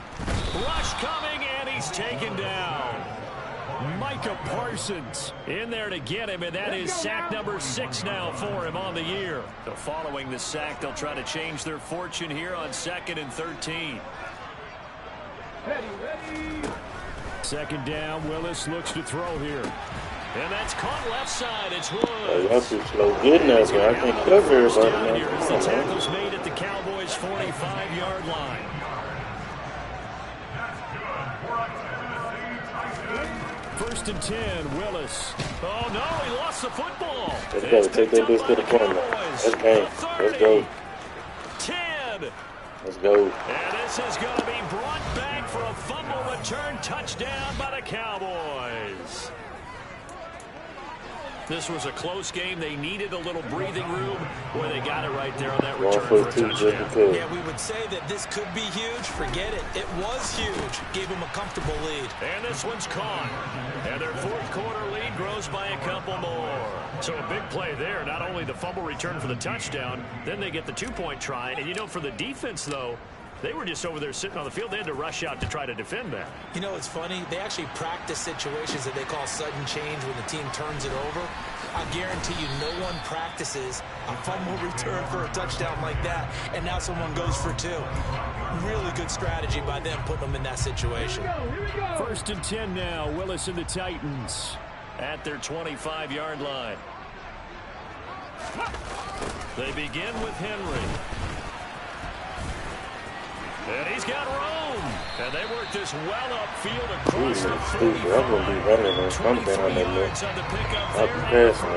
Rush coming, and he's taken down. Micah Parsons in there to get him, and that is sack number 6 now for him on the year. So following the sack, they'll try to change their fortune here on 2nd and 13. Second down, Willis looks to throw here. And that's caught left side. It's Woods. That's too slow getting that, but I can't cover everybody now. The tackle's made at the Cowboys' 45-yard line. First and 10, Willis. Oh, no, he lost the football. Let's go. Take that bitch to the corner. Let's go. Let's go. 10. Let's go. And this is going to be brought back for a fumble return touchdown by the Cowboys. This was a close game. They needed a little breathing room where they got it right there on that return for a touchdown. Yeah, we would say that this could be huge. Forget it. It was huge. Gave them a comfortable lead. And this one's caught. And their 4th quarter lead grows by a couple more. So a big play there. Not only the fumble return for the touchdown, then they get the 2-point try. And, you know, for the defense, though, they were just over there sitting on the field. They had to rush out to try to defend that. You know, it's funny. They actually practice situations that they call sudden change when the team turns it over. I guarantee you no one practices a fumble return for a touchdown like that, and now someone goes for 2. Really good strategy by them putting them in that situation. First and 10 now. Willis and the Titans at their 25-yard line. They begin with Henry. And he's got room. And they work this well upfield across the 45. I'm going to be running or something on that list. I'll be passing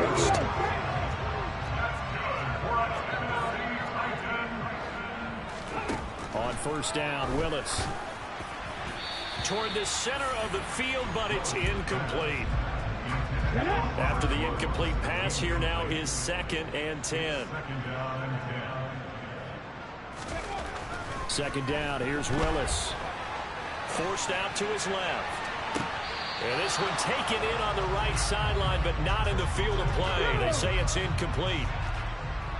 it. On first down, Willis. Toward the center of the field, but it's incomplete. After the incomplete pass, here now is 2nd and 10. Second down, here's Willis. Forced out to his left. And this one taken in on the right sideline, but not in the field of play. They say it's incomplete.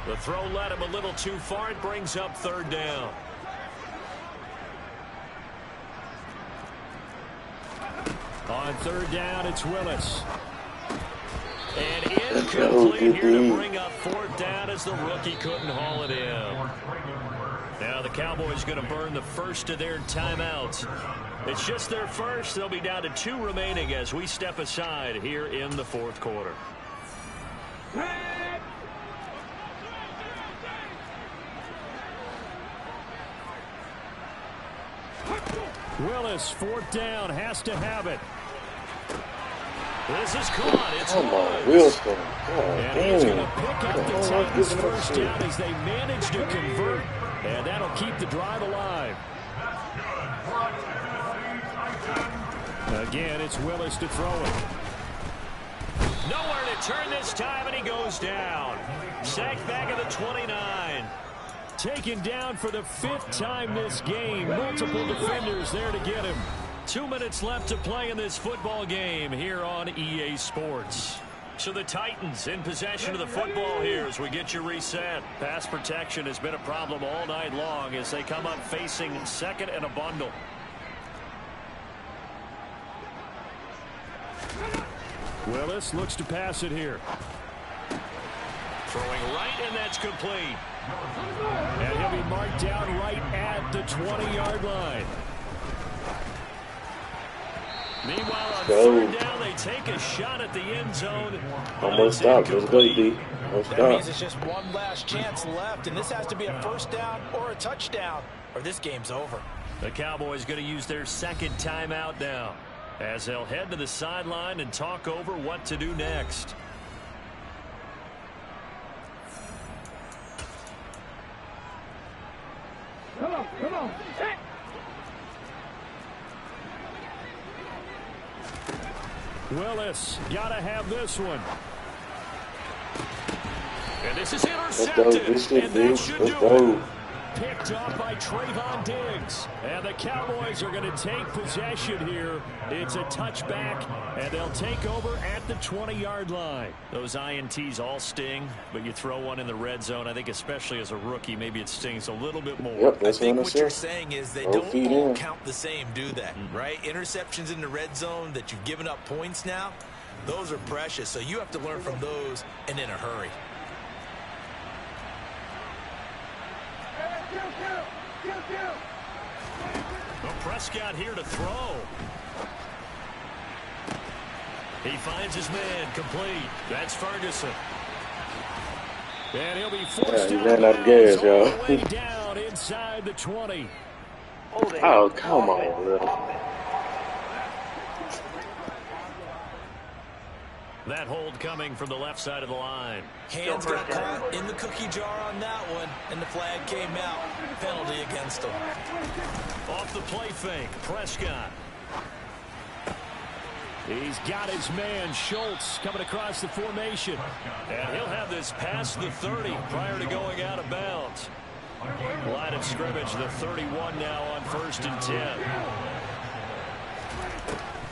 The throw led him a little too far. It brings up 3rd down. On 3rd down, it's Willis. And incomplete here to bring up 4th down as the rookie couldn't haul it in. Now the Cowboys going to burn the first of their timeouts. It's just their first. They'll be down to 2 remaining as we step aside here in the 4th quarter. Willis, 4th down, has to have it. This is caught. It's Wilson. And he's going to pick up the Titans' first down as they manage to convert. And that'll keep the drive alive. Again, it's Willis to throw it. Nowhere to turn this time, and he goes down. Sacked back at the 29. Taken down for the 5th time this game. Multiple defenders there to get him. 2 minutes left to play in this football game here on EA Sports. So the Titans in possession of the football here as we get you reset. Pass protection has been a problem all night long as they come up facing 2nd and a bundle. Willis looks to pass it here. Throwing right, and that's complete. And he'll be marked down right at the 20-yard line. Meanwhile, on 3rd down, they take a shot at the end zone. Almost stopped. Let's go, D. That means it's just one last chance left, and this has to be a first down or a touchdown, or this game's over. The Cowboys going to use their 2nd timeout now as they'll head to the sideline and talk over what to do next. Willis, gotta have this one. And this is intercepted. And that should do it. Picked off by Trayvon Diggs. And the Cowboys are going to take possession here. It's a touchback, and they'll take over at the 20-yard line. Those INTs all sting, but you throw one in the red zone, I think especially as a rookie, maybe it stings a little bit more. Yep, that's I think what you're saying is they don't all count the same, do they? Right? Interceptions in the red zone that you've given up points now, those are precious. So you have to learn from those and in a hurry. Well, Prescott here to throw. He finds his man complete. That's Ferguson. And he'll be forced he ran out of gas, y'all. Down inside the 20. Oh, come on, bro. That hold coming from the left side of the line. Hands got caught in the cookie jar on that one, and the flag came out. Penalty against him. Off the play fake, Prescott. He's got his man, Schultz, coming across the formation. And he'll have this past the 30 prior to going out of bounds. Line of scrimmage, the 31 now on 1st and 10.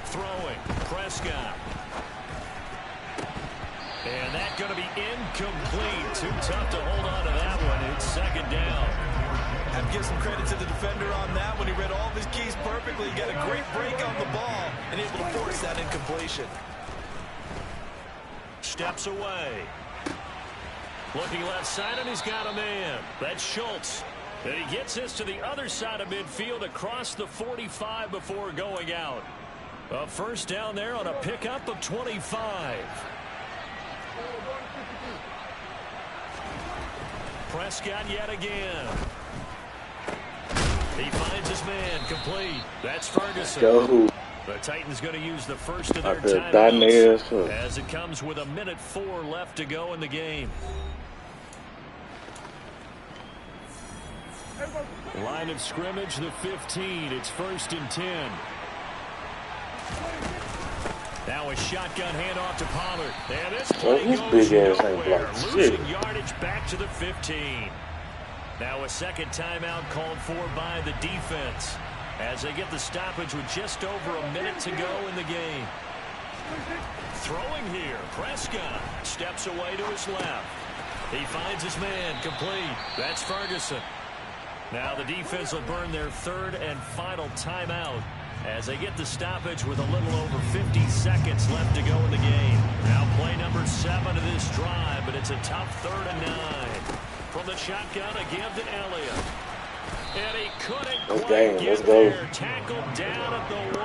Throwing, Prescott. And that's going to be incomplete. Too tough to hold on to that one. It's 2nd down. Have to give some credit to the defender on that one. He read all of his keys perfectly. He got a great break on the ball and able to force that incompletion. Steps away. Looking left side, and he's got a man. That's Schultz. And he gets this to the other side of midfield across the 45 before going out. A 1st down there on a pickup of 25. Prescott yet again. He finds his man complete. That's Ferguson. Go. The Titans going to use the first of their timeouts as it comes with 1:04 left to go in the game. Line of scrimmage, the 15. It's 1st and 10. Now a shotgun handoff to Pollard. And this play goes nowhere. Losing yardage back to the 15. Now a 2nd timeout called for by the defense as they get the stoppage with just over a minute to go in the game. Throwing here, Prescott steps away to his left. He finds his man complete. That's Ferguson. Now the defense will burn their 3rd and final timeout as they get the stoppage with a little over 50 seconds left to go in the game. Now play number 7 of this drive, but it's a tough 3rd and 9. From the shotgun, a give to Elliott. And he couldn't quite get there. Tackled down at the 1.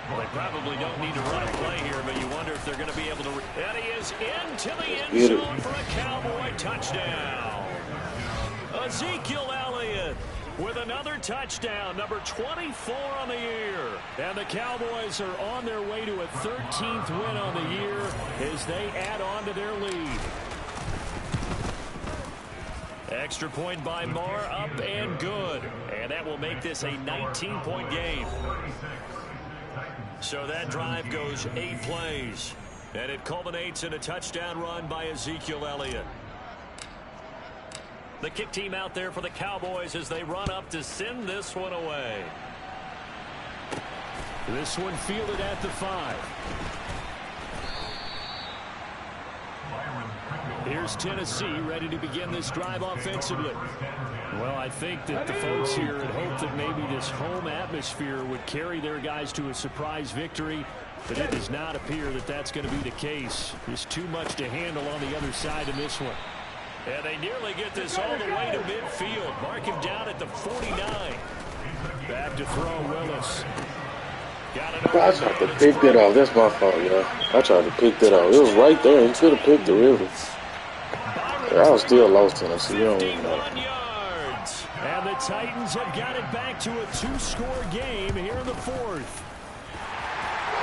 Well, they probably don't need to run a play here, but you wonder if they're going to be able to. And he is into the end zone for a Cowboy touchdown. Ezekiel Elliott with another touchdown, number 24 on the year. And the Cowboys are on their way to a 13th win on the year as they add on to their lead. Extra point by Marr, up and good. And that will make this a 19-point game. So that drive goes 8 plays. And it culminates in a touchdown run by Ezekiel Elliott. The kick team out there for the Cowboys as they run up to send this one away. This one fielded at the 5. Here's Tennessee ready to begin this drive offensively. Well, I think that the folks here had hoped that maybe this home atmosphere would carry their guys to a surprise victory, but it does not appear that that's going to be the case. There's too much to handle on the other side in this one. And they nearly get this all the way to midfield. Mark him down at the 49. Back to throw, Willis. I tried to pick that off. That's my fault, y'all. I tried to pick that off. It was right there. He could have picked the river. I was still lost in it, so you don't even know. And the Titans have got it back to a 2-score game here in the 4th.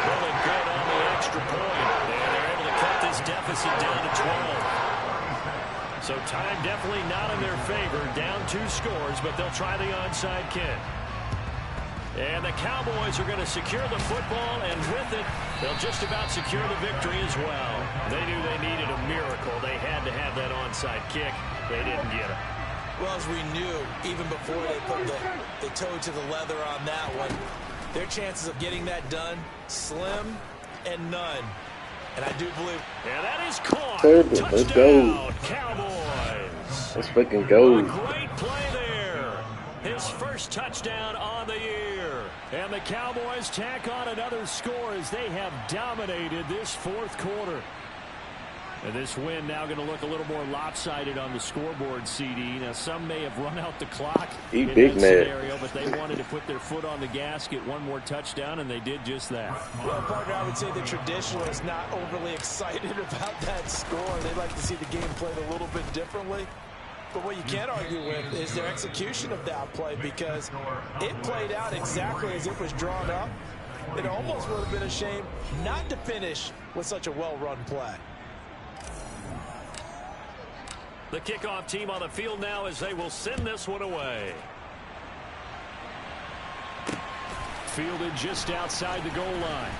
Really good on the extra point. And they're able to cut this deficit down to 12. So time definitely not in their favor. Down 2 scores, but they'll try the onside kick. And the Cowboys are going to secure the football, and with it, they'll just about secure the victory as well. They knew they needed a miracle. They had to have that onside kick. They didn't get it. Well, as we knew, even before they put the toe to the leather on that one, their chances of getting that done, slim and none. And I do believe... And that is caught. Terrible. Touchdown, Let's go. Cowboys. Let's fucking go. A great play there. His first touchdown on the year. And the Cowboys tack on another score as they have dominated this fourth quarter. And this win now going to look a little more lopsided on the scoreboard, CD. Now, some may have run out the clock in that scenario, but they wanted to put their foot on the gas, get one more touchdown, and they did just that. Well, partner, I would say the traditionalists not overly excited about that score. They'd like to see the game played a little bit differently. But what you can't argue with is their execution of that play, because it played out exactly as it was drawn up. It almost would have been a shame not to finish with such a well-run play. The kickoff team on the field now as they will send this one away. Fielded just outside the goal line.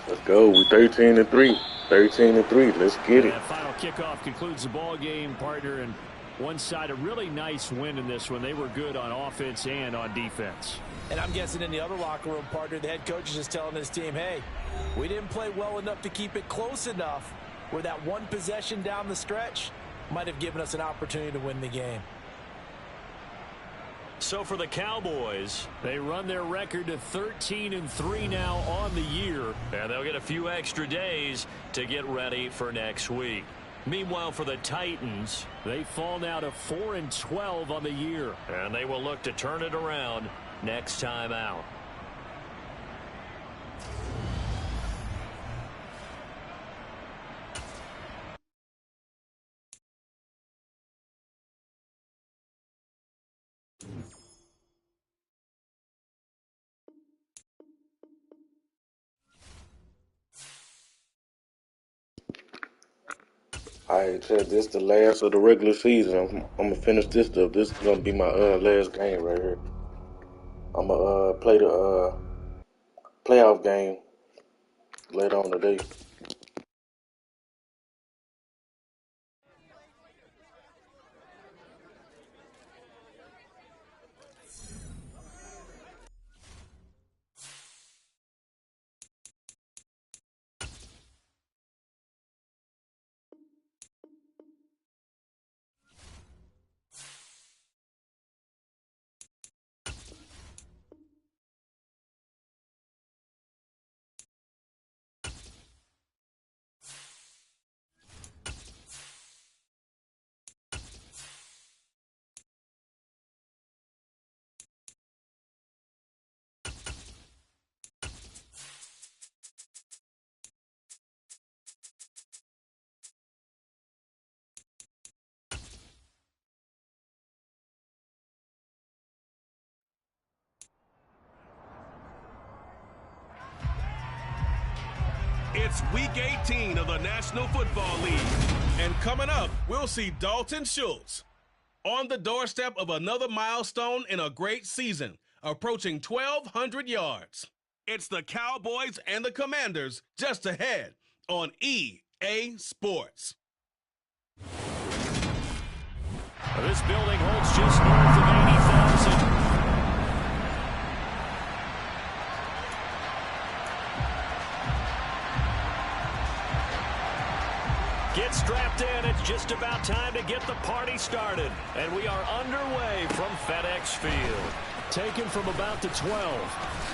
Let's go. We're 13-3. 13-3. Let's get it. That final kickoff concludes the ball game, partner. And one side, a really nice win in this one. They were good on offense and on defense. And I'm guessing in the other locker room, partner, the head coach is just telling his team, hey, we didn't play well enough to keep it close enough where that one possession down the stretch might have given us an opportunity to win the game. So for the Cowboys, they run their record to 13-3 now on the year. And they'll get a few extra days to get ready for next week. Meanwhile, for the Titans, they fall now to 4-12 on the year. And they will look to turn it around next time out. Alright, Chad, this is the last of the regular season. I'm gonna finish this stuff. This is gonna be my last game right here. I'm gonna play the playoff game later on today. It's Week 18 of the National Football League. And coming up, we'll see Dalton Schultz on the doorstep of another milestone in a great season, approaching 1,200 yards. It's the Cowboys and the Commanders just ahead on EA Sports. This building holds just north of 80,000. Get strapped in. It's just about time to get the party started. And we are underway from FedEx Field. Taken from about the 12.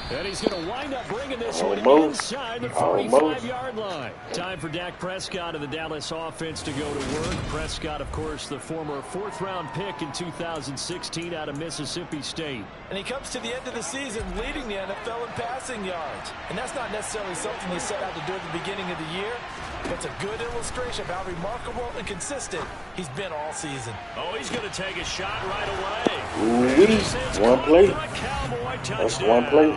And he's going to wind up bringing this one inside the 45-yard line. Time for Dak Prescott of the Dallas offense to go to work. Prescott, of course, the former fourth-round pick in 2016 out of Mississippi State. And he comes to the end of the season leading the NFL in passing yards. And that's not necessarily something you set out to do at the beginning of the year, but it's a good illustration of how remarkable and consistent he's been all season. Oh, he's going to take a shot right away. Ooh, one play. That's one play.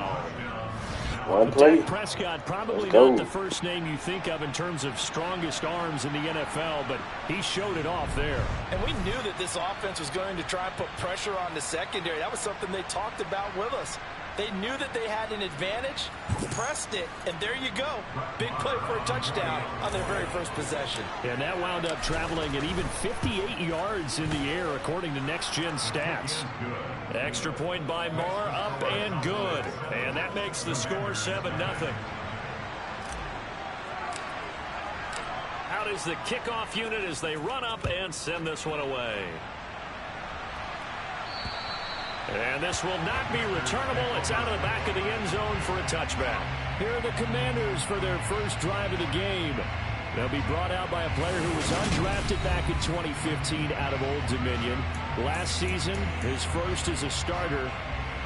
One play. Dak Prescott, probably go. not the first name you think of in terms of strongest arms in the NFL, but he showed it off there. And we knew that this offense was going to try and put pressure on the secondary. That was something they talked about with us. They knew that they had an advantage, pressed it, and there you go. Big play for a touchdown on their very first possession. And that wound up traveling at even 58 yards in the air, according to Next Gen Stats. Extra point by Marr, up and good. And that makes the score 7-0. Out is the kickoff unit as they run up and send this one away. And this will not be returnable. It's out of the back of the end zone for a touchback. Here are the Commanders for their first drive of the game. They'll be brought out by a player who was undrafted back in 2015 out of Old Dominion. Last season, his first as a starter.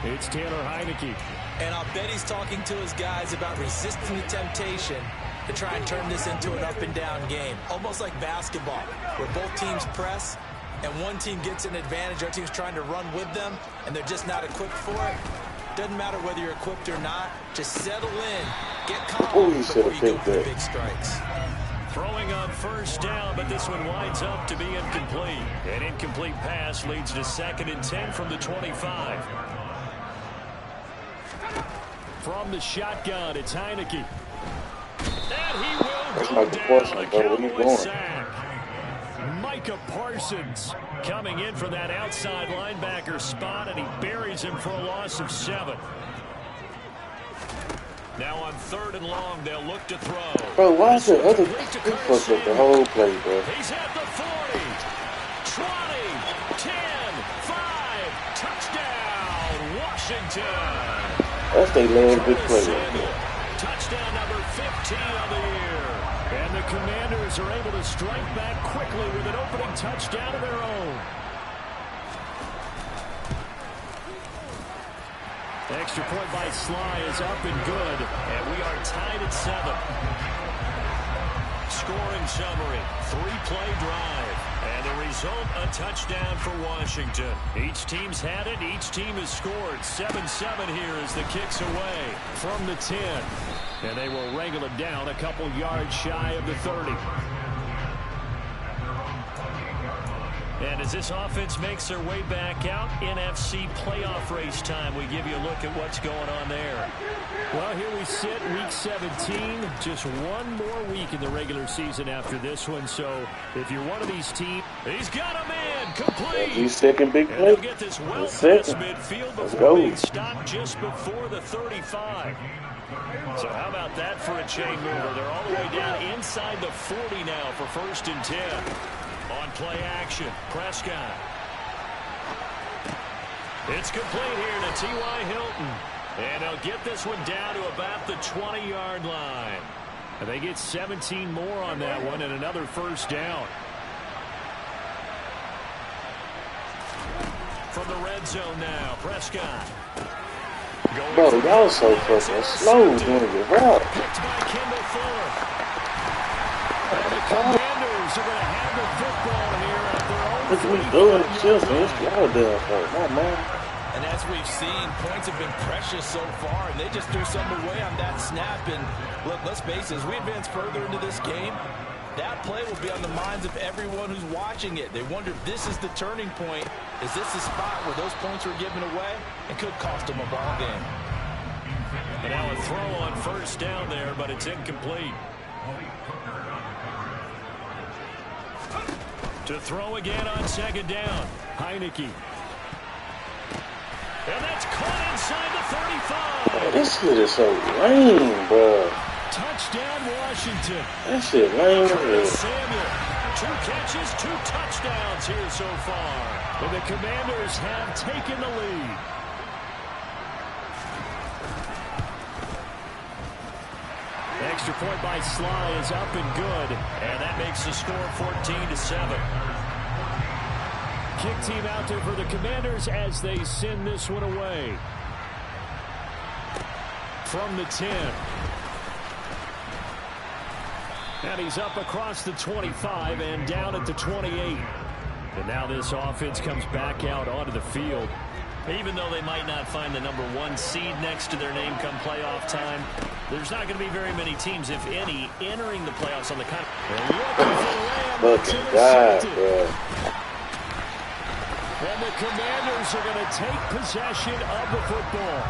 It's Taylor Heineke. And I'll bet he's talking to his guys about resisting the temptation to try and turn this into an up-and-down game. Almost like basketball, where both teams press, and one team gets an advantage, our team's trying to run with them, and they're just not equipped for it. Doesn't matter whether you're equipped or not. Just settle in, get calm before you go for the big strikes. Throwing on first down, but this one winds up to be incomplete. An incomplete pass leads to 2nd and 10 from the 25. From the shotgun, it's Heineke. And he will go down. A Cowboys sack. Micah Parsons coming in from that outside linebacker spot, and he buries him for a loss of 7. Now on 3rd and long, they'll look to throw. Bro, why is the other team fucked up the whole play, bro? He's at the 40, 20, 10, 5, touchdown, Washington. That's their last big play right there. Touchdown number 15 of the year. And the Commanders are able to strike back quickly with an opening touchdown of their own. Extra point by Sly is up and good, and we are tied at 7. Scoring summary, 3-play drive, and the result, a touchdown for Washington. Each team's had it, each team has scored. 7-7 here as the kick's away from the 10, and they will wrangle it down a couple yards shy of the 30. And as this offense makes their way back out, NFC playoff race time, we give you a look at what's going on there. Well, here we sit, week 17, just one more week in the regular season after this one. So if you're one of these teams, he's got a man complete. He's second big play. And they'll get this well past midfield before being stopped just before the 35. So how about that for a chain mover? They're all the way down inside the 40 now for 1st and 10. On play action, Prescott. It's complete here to T.Y. Hilton. And they'll get this one down to about the 20-yard line. And they get 17 more on that one and another first down. From the red zone now, Prescott. Bro, y'all so fucking slow doing your route. Picked by Kendall Fuller. And the Commanders are going to have the football here at their own. What we doing, Chelsea? It's y'all damn fault, not man. And as we've seen, points have been precious so far, and they just threw something away on that snap. And look, let's face it, as we advance further into this game, that play will be on the minds of everyone who's watching it. They wonder if this is the turning point. Is this the spot where those points were given away and could cost them a ball game? And now a throw on first down there, but it's incomplete. To throw again on 2nd down, Heineke. And that's caught inside the 35. Oh, this shit is so lame, bro. Touchdown, Washington. That shit lame. Samuel, 2 catches, 2 touchdowns here so far. And the Commanders have taken the lead. Extra point by Sly is up and good. And that makes the score 14-7. Kick team out there for the Commanders as they send this one away. From the 10. And he's up across the 25 and down at the 28. And now this offense comes back out onto the field. Even though they might not find the #1 seed next to their name come playoff time, there's not going to be very many teams, if any, entering the playoffs on the continent. Fucking God, bro. And the Commanders are going to take possession of the football.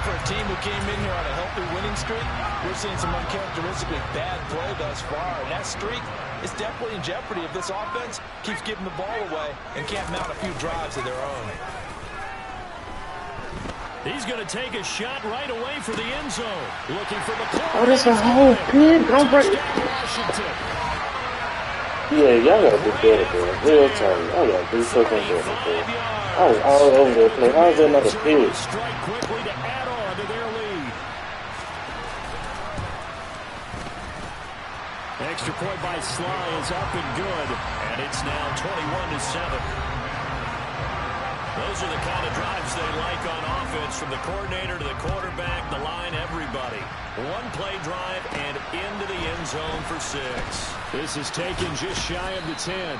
For a team who came in here on a healthy winning streak, we're seeing some uncharacteristically bad play thus far. And that streak is definitely in jeopardy if this offense keeps giving the ball away and can't mount a few drives of their own. He's going to take a shot right away for the end zone. Looking for the corner. Oh, that's a whole pin. Don't break it. Yeah, y'all gotta do better, bro. Real time. Y'all gotta do fucking better, bro. I was all over that play. How was that not a pin? Strike quickly to add on to their lead. Extra point by Sly is up and good. And it's now 21-7. Those are the kind of drives they like on offense, from the coordinator to the quarterback, the line, everybody. One-play drive and into the end zone for 6. This is taken just shy of the 10.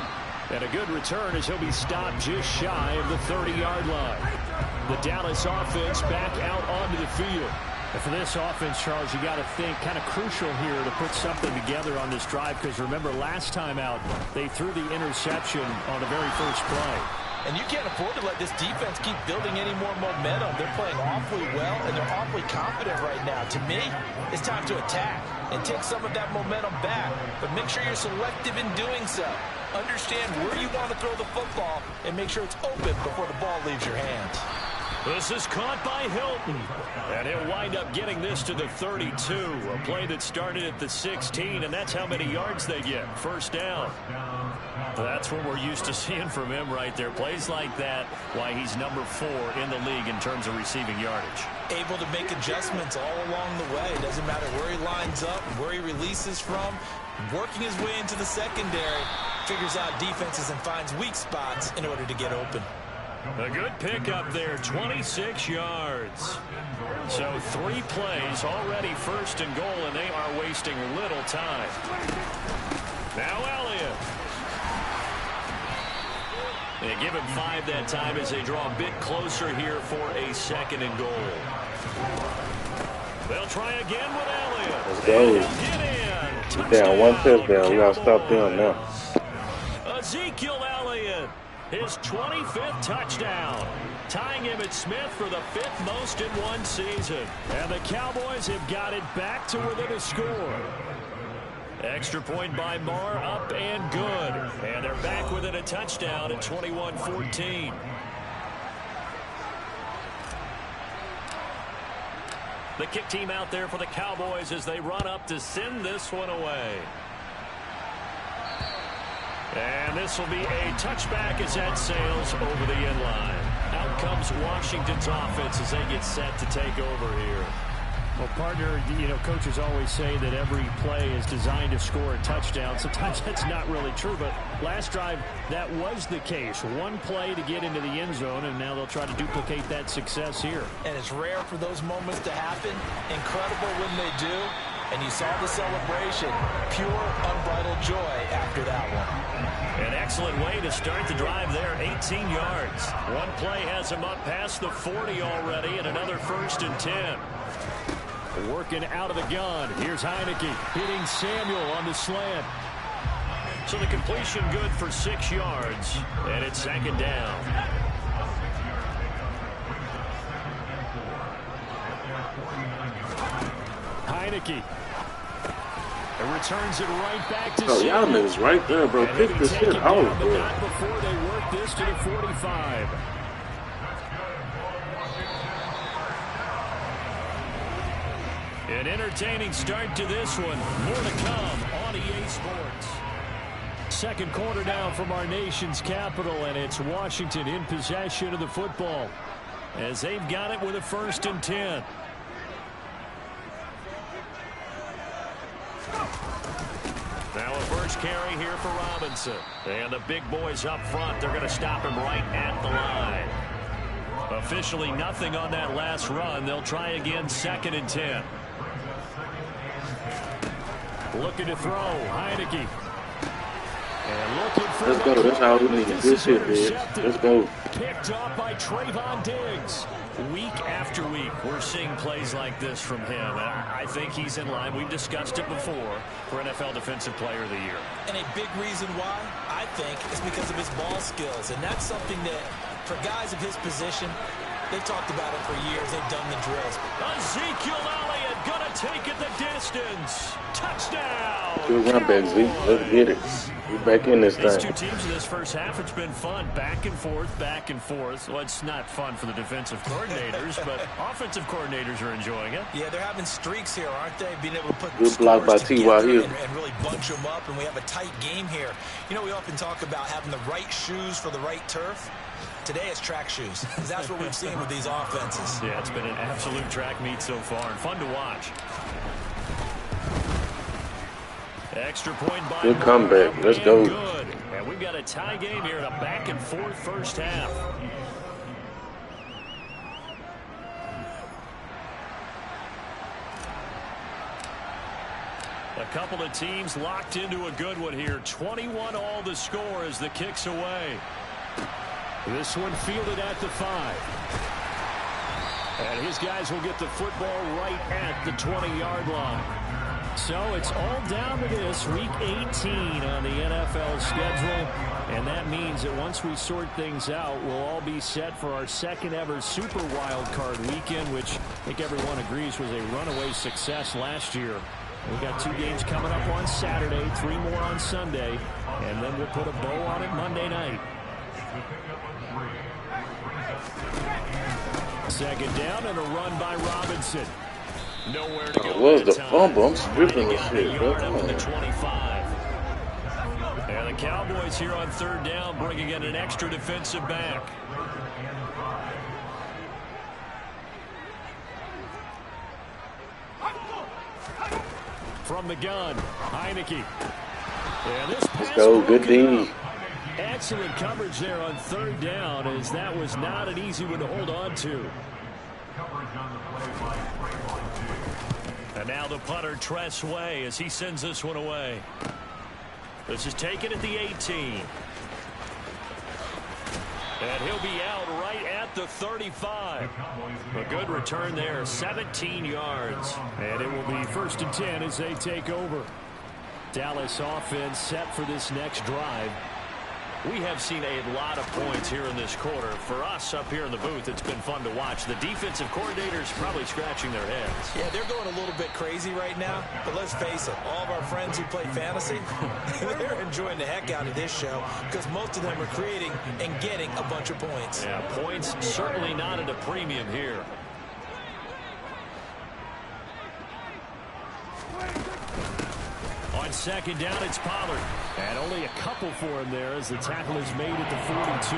And a good return as he'll be stopped just shy of the 30-yard line. The Dallas offense back out onto the field. And for this offense, Charles, you got to think kind of crucial here to put something together on this drive, because remember last time out they threw the interception on the very first play. And you can't afford to let this defense keep building any more momentum. They're playing awfully well, and they're awfully confident right now. To me, it's time to attack and take some of that momentum back. But make sure you're selective in doing so. Understand where you want to throw the football and make sure it's open before the ball leaves your hands. This is caught by Hilton. And he'll wind up getting this to the 32. A play that started at the 16, and that's how many yards they get. First down. That's what we're used to seeing from him right there. Plays like that, why he's number 4 in the league in terms of receiving yardage. Able to make adjustments all along the way. Doesn't matter where he lines up, where he releases from. Working his way into the secondary. Figures out defenses and finds weak spots in order to get open. A good pickup there, 26 yards. So 3 plays, already first and goal, and they are wasting little time. Now Elliott. They give him 5 that time as they draw a bit closer here for a 2nd and goal. They'll try again with Elliott. Let's go. We're down 1 touchdown. We gotta stop them now. Ezekiel Elliott, his 25th touchdown, tying him at Smith for the 5th most in one season. And the Cowboys have got it back to within a score. Extra point by Marr, up and good. And they're back within a touchdown at 21-14. The kick team out there for the Cowboys as they run up to send this one away. And this will be a touchback as that sails over the end line. Out comes Washington's offense as they get set to take over here. Well, partner, you know, coaches always say that every play is designed to score a touchdown. Sometimes that's not really true, but last drive, that was the case. One play to get into the end zone, and now they'll try to duplicate that success here. And it's rare for those moments to happen. Incredible when they do. And you saw the celebration. Pure, unbridled joy after that one. An excellent way to start the drive there, 18 yards. One play has him up past the 40 already, and another 1st and 10. Working out of the gun. Here's Heineke hitting Samuel on the slant. So the completion good for 6 yards, and it's 2nd down. Heineke. It returns it right back to Oh, y'all niggas right there, bro. Pick this shit out, bro. Not before they work this to the 45. An entertaining start to this one. More to come on EA Sports. 2nd quarter now from our nation's capital, and it's Washington in possession of the football as they've got it with a 1st and 10. Now a first carry here for Robinson. And the big boys up front, they're going to stop him right at the line. Officially nothing on that last run. They'll try again, 2nd and 10. Looking to throw, Heineke. And looking Let's go. That's all we need. Good shit, man. Let's go. Picked off by Trayvon Diggs. Week after week, we're seeing plays like this from him. And I think he's in line. We've discussed it before for NFL Defensive Player of the Year. And a big reason why, I think, is because of his ball skills. And that's something that, for guys of his position, they've talked about it for years. They've done the drills. Ezekiel Elliott gonna take it the distance. Touchdown. Good run back, Z. Let's get it. We're back in this These thing. two teams in this first half, it's been fun. Back and forth, back and forth. Well, it's not fun for the defensive coordinators, but offensive coordinators are enjoying it. Yeah, they're having streaks here, aren't they? Being able to put good block by T.Y. Hill. And really bunch them up, and we have a tight game here. You know, we often talk about having the right shoes for the right turf. Today it's track shoes. That's what we've seen with these offenses. Yeah, it's been an absolute track meet so far, and fun to watch. Extra point by good comeback. Let's go. Good. And we've got a tie game here in a back and forth first half. A couple of teams locked into a good one here. 21 all the score as the kick's away. This one fielded at the 5. And his guys will get the football right at the 20-yard line. So it's all down to this, Week 18 on the NFL schedule. And that means that once we sort things out, we'll all be set for our second ever Super Wild Card weekend, which I think everyone agrees was a runaway success last year. We've got 2 games coming up on Saturday, 3 more on Sunday, and then we'll put a bow on it Monday night. Second down and a run by Robinson. Nowhere to go. What was the fumble? I'm stripping this shit, bro. Come on. The 25. And the Cowboys here on third down, bringing in an extra defensive back. From the gun, Heineke. And this pass. Let's go. Good D. Excellent coverage there on third down, as that was not an easy one to hold on to. And now the punter, Tress Way, as he sends this one away. This is taken at the 18. And he'll be out right at the 35. A good return there, 17 yards. And it will be 1st and 10 as they take over. Dallas offense set for this next drive. We have seen a lot of points here in this quarter. For us up here in the booth, it's been fun to watch. The defensive coordinators probably scratching their heads. Yeah, they're going a little bit crazy right now. But let's face it, all of our friends who play fantasy, they're enjoying the heck out of this show because most of them are creating and getting a bunch of points. Yeah, points certainly not at a premium here. On second down, it's Pollard. And only a couple for him there as the tackle is made at the 42.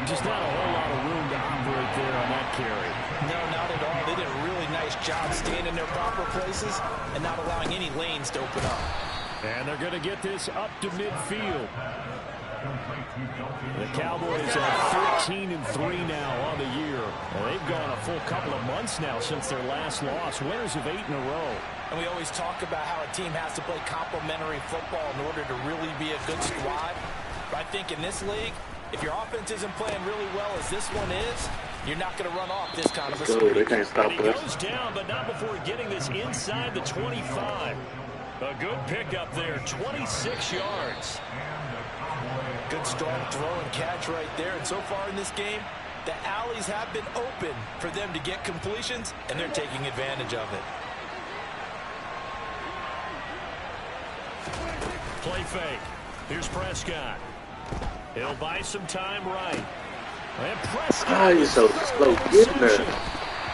Just not a whole lot of room to operate there on that carry. No, not at all. They did a really nice job staying in their proper places and not allowing any lanes to open up. And they're going to get this up to midfield. The Cowboys are 13-3 now on the year. Well, they've gone a full couple of months now since their last loss. Winners of 8 in a row. And we always talk about how a team has to play complementary football in order to really be a good squad. But I think in this league, if your offense isn't playing really well as this one is, you're not going to run off this kind of a streak. They can't stop us. He goes down, but not before getting this inside the 25. A good pickup there, 26 yards. Good strong throw and catch right there. And so far in this game, the alleys have been open for them to get completions, and they're taking advantage of it. Play fake. Here's Prescott. He'll buy some time right. And Prescott he's so slow getting there.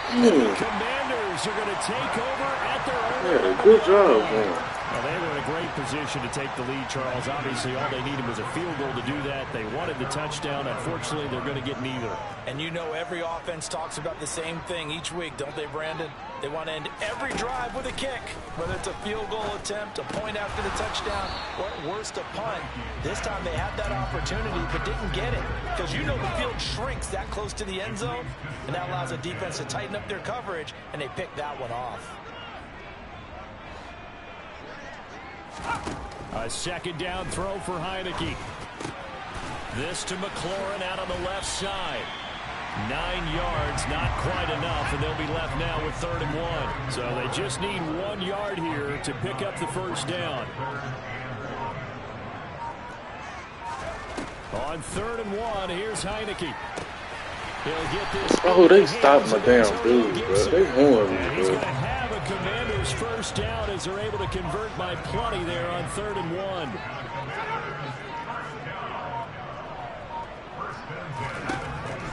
Commanders are going to take over at their own. Yeah, good job, man. Well, they were in a great position to take the lead, Charles. Obviously, all they needed was a field goal to do that. They wanted the touchdown. Unfortunately, they're going to get neither. And you know every offense talks about the same thing each week, don't they, Brandon? They want to end every drive with a kick, whether it's a field goal attempt, a point after the touchdown, or at worst, a punt. This time they had that opportunity but didn't get it because you know the field shrinks that close to the end zone, and that allows the defense to tighten up their coverage, and they picked that one off. A second down throw for Heineke. This to McLaurin out on the left side. 9 yards, not quite enough, and they'll be left now with 3rd and 1. So they just need 1 yard here to pick up the first down. On 3rd and 1, here's Heineke. He'll get this. Oh, they stopped my damn dude, bro. They horned me, He's bro. going to have a Commander's first down as they're able to convert by plenty there on 3rd and 1.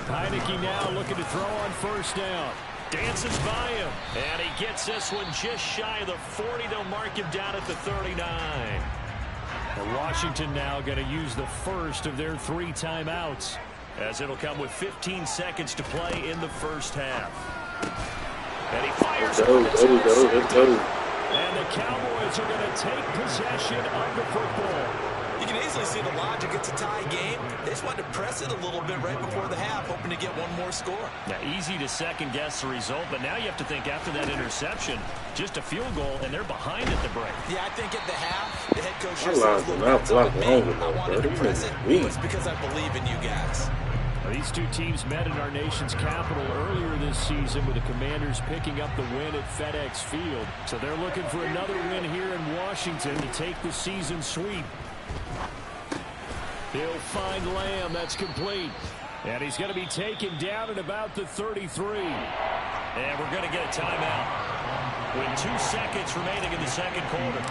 Heineke now looking to throw on first down. Dances by him, and he gets this one just shy of the 40. They'll mark him down at the 39. And Washington now going to use the first of their 3 timeouts, as it'll come with 15 seconds to play in the first half. And he fires. And the Cowboys are going to take possession of the football. You can easily see the logic. It's a tie game. They just wanted to press it a little bit right before the half, hoping to get one more score. Now, easy to second-guess the result, but now you have to think after that interception, just a field goal, and they're behind at the break. Yeah, I think at the half, the head coach I just lied to not block long enough, I wanted bro. to press it. Weak. It's because I believe in you guys. Now, these two teams met in our nation's capital earlier this season, with the Commanders picking up the win at FedEx Field. So they're looking for another win here in Washington to take the season sweep. He'll find Lamb. That's complete. And he's going to be taken down at about the 33. And we're going to get a timeout with 2 seconds remaining in the second quarter.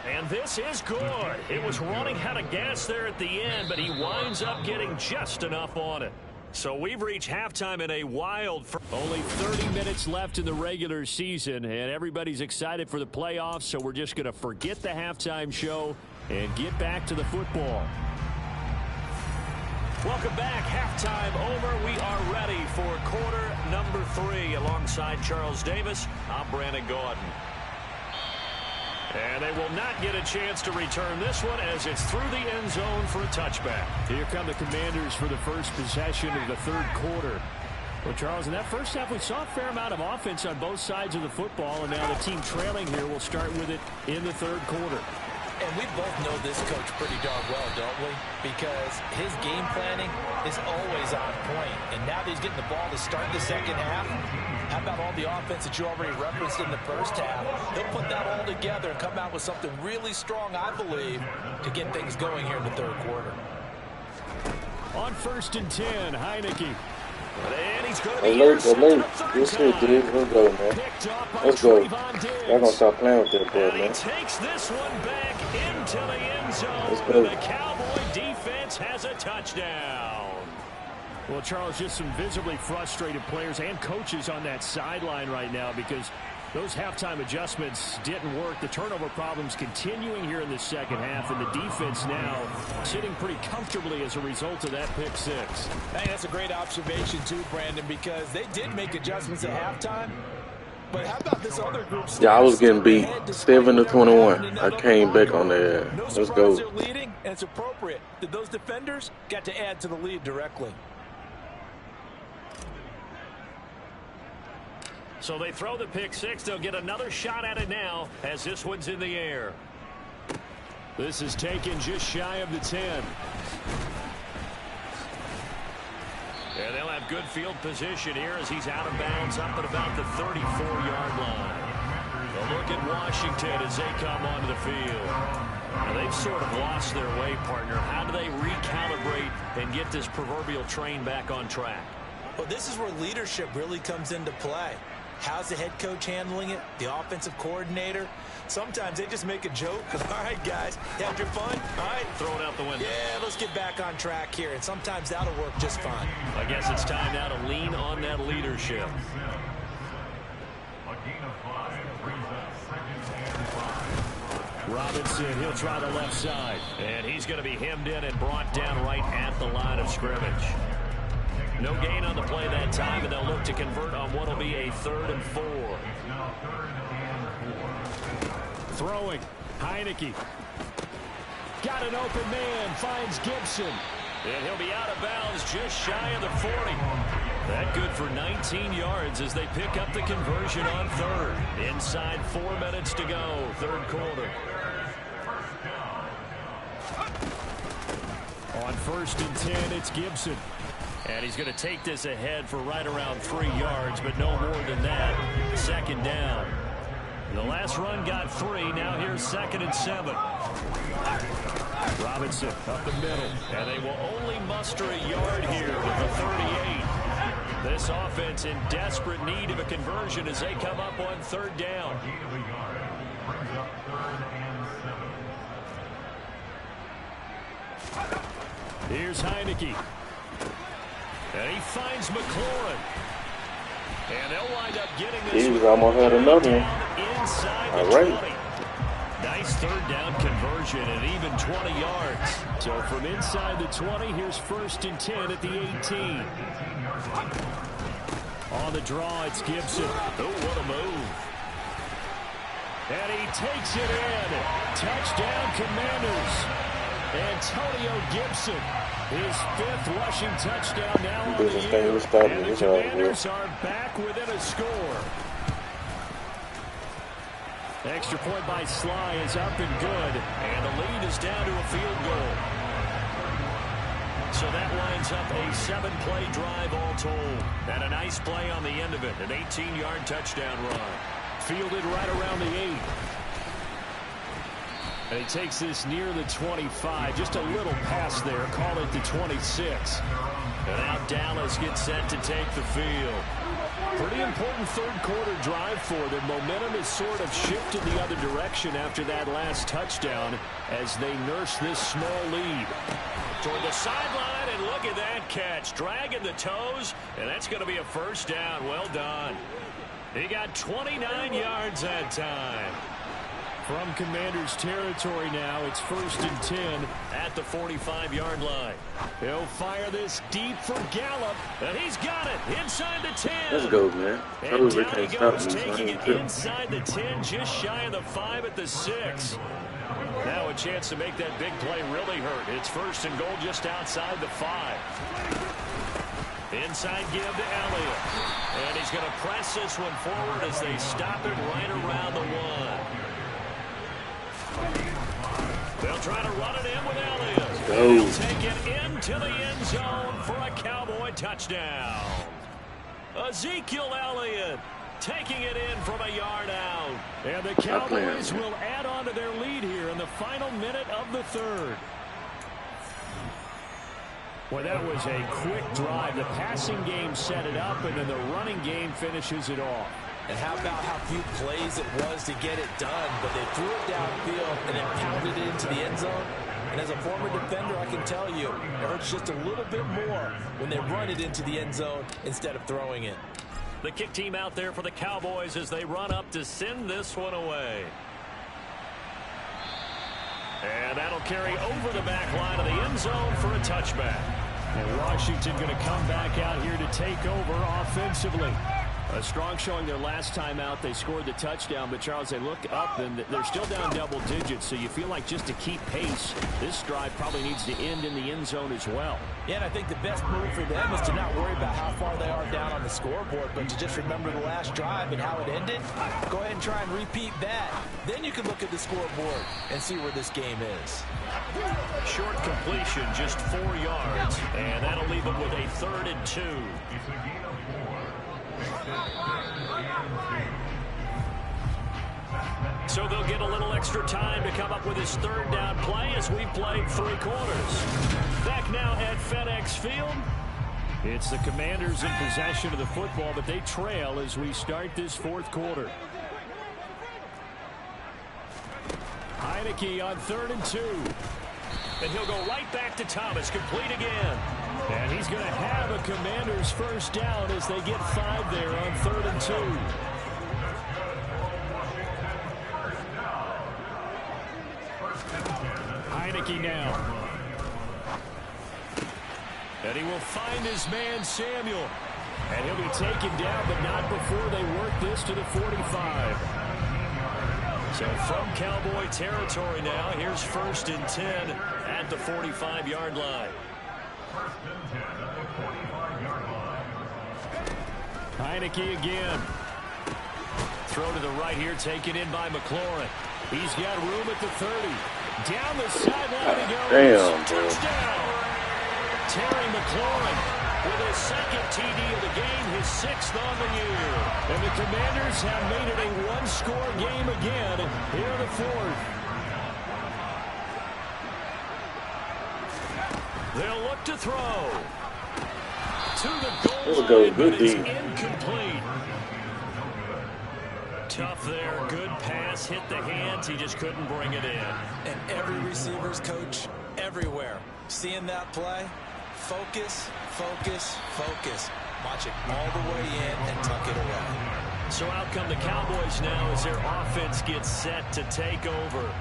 And this is good. It was running out of gas there at the end, but he winds up getting just enough on it. So we've reached halftime in a wild. Only 30 minutes left in the regular season, and everybody's excited for the playoffs, so we're just going to forget the halftime show and get back to the football. Welcome back. Halftime over. We are ready for quarter number 3. Alongside Charles Davis, I'm Brandon Gordon. And they will not get a chance to return this one as it's through the end zone for a touchback. Here come the Commanders for the first possession of the third quarter. Well, Charles, in that first half, we saw a fair amount of offense on both sides of the football, and now the team trailing here will start with it in the third quarter. And we both know this coach pretty darn well, don't we? Because his game planning is always on point. And now that he's getting the ball to start the second half, how about all the offense that you already referenced in the first half? He'll put that all together and come out with something really strong, I believe, to get things going here in the third quarter. On 1st and 10, Heineke. And he's going to be Alert. Good shit, dude. Let's go, man. Let's go. Y'all gonna stop playing with that boy, man. He takes this one back into the end zone. Let's go. The Cowboy defense has a touchdown. Well, Charles, just some visibly frustrated players and coaches on that sideline right now because those halftime adjustments didn't work. The turnover problems continuing here in the second half, and the defense now sitting pretty comfortably as a result of that pick 6. Hey, that's a great observation too, Brandon, because they did make adjustments at halftime. But how about this other group? Yeah, I was getting beat 7-21. I came back on that. Let's go. They're leading, and it's appropriate that those defenders got to add to the lead directly. So they throw the pick 6. They'll get another shot at it now as this one's in the air. This is taken just shy of the 10. And they'll have good field position here as he's out of bounds up at about the 34-yard line. A look at Washington as they come onto the field. Now they've sort of lost their way, partner. How do they recalibrate and get this proverbial train back on track? Well, this is where leadership really comes into play. How's the head coach handling it? The offensive coordinator? Sometimes they just make a joke. All right, guys, had your fun? All right. Throw it out the window. Yeah, let's get back on track here. And sometimes that'll work just fine. I guess it's time now to lean on that leadership. Robinson, he'll try the left side. And he's going to be hemmed in and brought down right at the line of scrimmage. No gain on the play that time, and they'll look to convert on what will be a 3rd and 4. Throwing. Heineke. Got an open man. Finds Gibson. And he'll be out of bounds just shy of the 40. That good for 19 yards as they pick up the conversion on third. Inside 4 minutes to go, third quarter. On 1st and 10, it's Gibson. And he's going to take this ahead for right around 3 yards, but no more than that. 2nd down. The last run got 3. Now here's 2nd and 7. Robinson up the middle. And they will only muster a yard here with the 38. This offense in desperate need of a conversion as they come up on 3rd down. Here's Heineke. And he finds McLaurin. And they'll wind up getting this. He was almost had another one. All right. Nice 3rd down conversion and even 20 yards. So from inside the 20, here's 1st and 10 at the 18. On the draw, it's Gibson. Oh, what a move. And he takes it in. Touchdown, Commanders. Antonio Gibson, his 5th rushing touchdown now on the year. And the Commanders are back within a score. Extra point by Sly is up and good. And the lead is down to a field goal. So that lines up a 7-play drive all told. And a nice play on the end of it. An 18-yard touchdown run. Fielded right around the 8. And he takes this near the 25. Just a little pass there. Call it the 26. And now Dallas gets set to take the field. Pretty important 3rd quarter drive for them. Momentum has sort of shifted the other direction after that last touchdown as they nurse this small lead. Toward the sideline, and look at that catch. Dragging the toes, and that's going to be a 1st down. Well done. He got 29 yards that time. From Commanders territory now, it's 1st and 10 at the 45-yard line. He'll fire this deep for Gallup, and he's got it inside the 10. Let's go, man. And down he goes, taking it inside the 10, just shy of the 5 at the 6. Now a chance to make that big play really hurt. It's 1st and goal just outside the 5. Inside give to Elliott. And he's going to press this one forward as they stop it right around the 1. They'll try to run it in with Elliott. They'll take it into the end zone for a Cowboy touchdown. Ezekiel Elliott taking it in from a yard out. And the Cowboys will add on to their lead here in the final minute of the 3rd. Well, that was a quick drive. The passing game set it up, and then the running game finishes it off. And how about how few plays it was to get it done, but they threw it downfield and then pounded it into the end zone. And as a former defender, I can tell you, it hurts just a little bit more when they run it into the end zone instead of throwing it. The kick team out there for the Cowboys as they run up to send this one away. And that'll carry over the back line of the end zone for a touchback. And Washington going to come back out here to take over offensively. A strong showing their last time out. They scored the touchdown, but Charles, they look up and they're still down double digits, so you feel like just to keep pace, this drive probably needs to end in the end zone as well. Yeah, and I think the best move for them is to not worry about how far they are down on the scoreboard, but to just remember the last drive and how it ended. Go ahead and try and repeat that. Then you can look at the scoreboard and see where this game is. Short completion, just 4 yards, and that'll leave them with a 3rd and 2. So they'll get a little extra time to come up with his 3rd down play as we've played 3 quarters. Back now at FedEx Field. It's the Commanders in possession of the football, but they trail as we start this 4th quarter. Heineke on 3rd and 2. And he'll go right back to Thomas, complete again. And he's going to have a Commanders 1st down as they get 5 there on 3rd and 2. Heineke now. And he will find his man Samuel. And he'll be taken down, but not before they work this to the 45. So from Cowboy territory now, here's 1st and 10 at the 45-yard line. Heineke again. Throw to the right here, taken in by McLaurin. He's got room at the 30. Down the sideline he goes. Damn, touchdown. Terry McLaurin with his second TD of the game, his 6th on the year. And the Commanders have made it a one-score game again here in the 4th. They'll look to throw. To the goal line, but it's incomplete. Tough there, good pass, hit the hands, he just couldn't bring it in. And every receiver's coach everywhere, seeing that play, focus, focus, focus. Watch it all the way in and tuck it away. So out come the Cowboys now as their offense gets set to take over.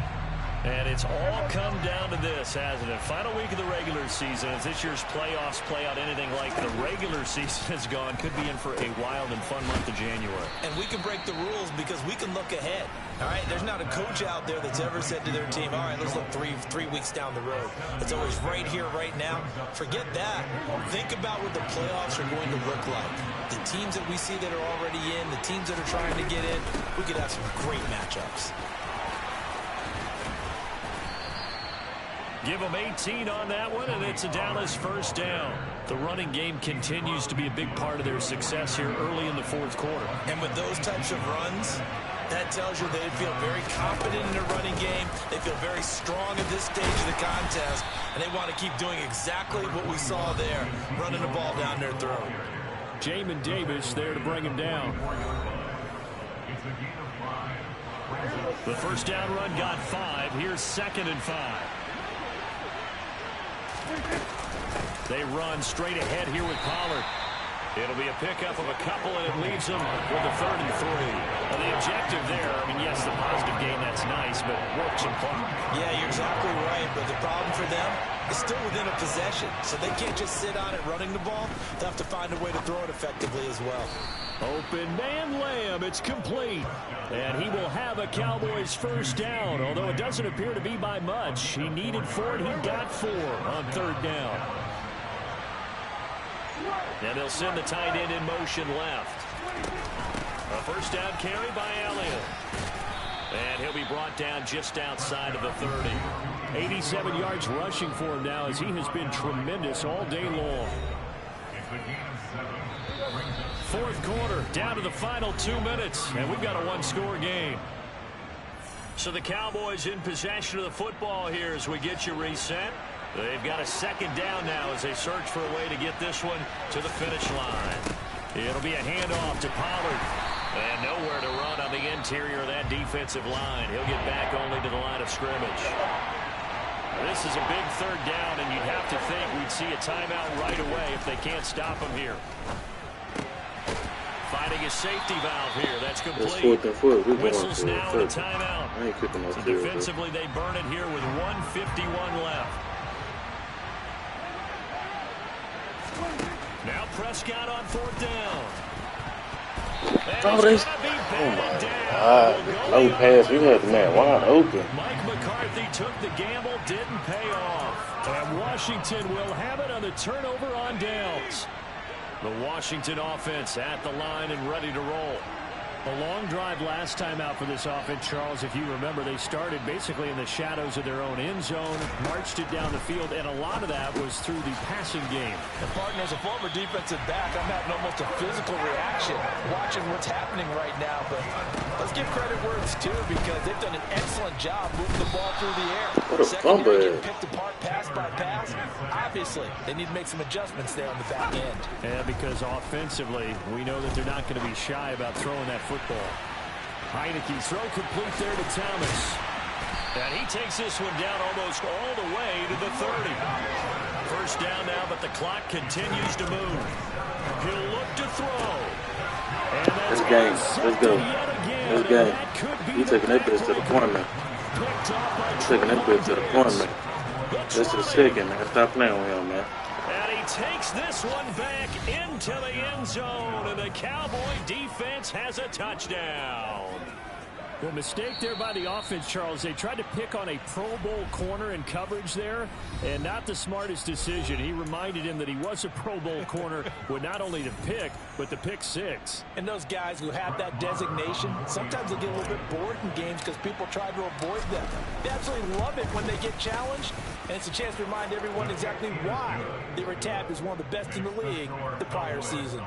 And it's all come down to this, hasn't it? Final week of the regular season. As this year's playoffs play out anything like the regular season has gone, could be in for a wild and fun month of January. And we can break the rules because we can look ahead. All right, there's not a coach out there that's ever said to their team, all right, let's look three weeks down the road. It's always right here, right now. Forget that. Think about what the playoffs are going to look like. The teams that we see that are already in, the teams that are trying to get in, we could have some great matchups. Give them 18 on that one, and it's a Dallas first down. The running game continues to be a big part of their success here early in the 4th quarter. And with those types of runs, that tells you they feel very confident in their running game. They feel very strong at this stage of the contest, and they want to keep doing exactly what we saw there, running the ball down their throat. Jamin Davis there to bring him down. The first down run got 5. Here's 2nd and 5. They run straight ahead here with Pollard. It'll be a pickup of a couple, and it leaves them with a 3rd and 3. Well, the objective there, I mean, yes, the positive gain, that's nice, but work some clock. Yeah, you're exactly right, but the problem for them is still within a possession, so they can't just sit on it running the ball. They'll have to find a way to throw it effectively as well. Open man Lamb, it's complete. And he will have a Cowboys first down, although it doesn't appear to be by much. He needed 4, and he got 4 on 3rd down. And they'll send the tight end in motion left. A first down carry by Elliott. And he'll be brought down just outside of the 30. 87 yards rushing for him now as he has been tremendous all day long. 4th quarter, down to the final 2 minutes, and we've got a one-score game. So the Cowboys in possession of the football here as we get you reset. They've got a 2nd down now as they search for a way to get this one to the finish line. It'll be a handoff to Pollard. And nowhere to run on the interior of that defensive line. He'll get back only to the line of scrimmage. This is a big 3rd down, and you'd have to think we'd see a timeout right away if they can't stop him here. Finding a safety valve here. That's complete. Whistles now and a timeout. So defensively, they burn it here with 1:51 left. Now Prescott on 4th down. Oh, my God. Low pass. You had the man wide open. Mike McCarthy took the gamble, didn't pay off. And Washington will have it on the turnover on downs. The Washington offense at the line and ready to roll. A long drive last time out for this offense, Charles. If you remember, they started basically in the shadows of their own end zone, marched it down the field, and a lot of that was through the passing game. And partner, as a former defensive back, I'm having almost a physical reaction watching what's happening right now. But let's give credit where it's due because they've done an excellent job moving the ball through the air. What a fumble. Getting picked apart pass by pass. Obviously, they need to make some adjustments there on the back end. Yeah, because offensively, we know that they're not going to be shy about throwing that football. Heineke throw complete there to Thomas. And he takes this one down almost all the way to the 30. First down now, but the clock continues to move. He'll look to throw. This game. Let's go. This game. He's taking that bitch to the corner, man. He's taking that bitch to the corner, man. This is second, man. Stop playing with him, man. And he takes this one back into the end zone, and the Cowboy defense has a touchdown. Well, mistake there by the offense, Charles. They tried to pick on a Pro Bowl corner in coverage there, and not the smartest decision. He reminded him that he was a Pro Bowl corner with not only the pick, but the pick six. And those guys who have that designation, sometimes they get a little bit bored in games because people try to avoid them. They absolutely love it when they get challenged, and it's a chance to remind everyone exactly why they were tabbed as one of the best in the league the prior season.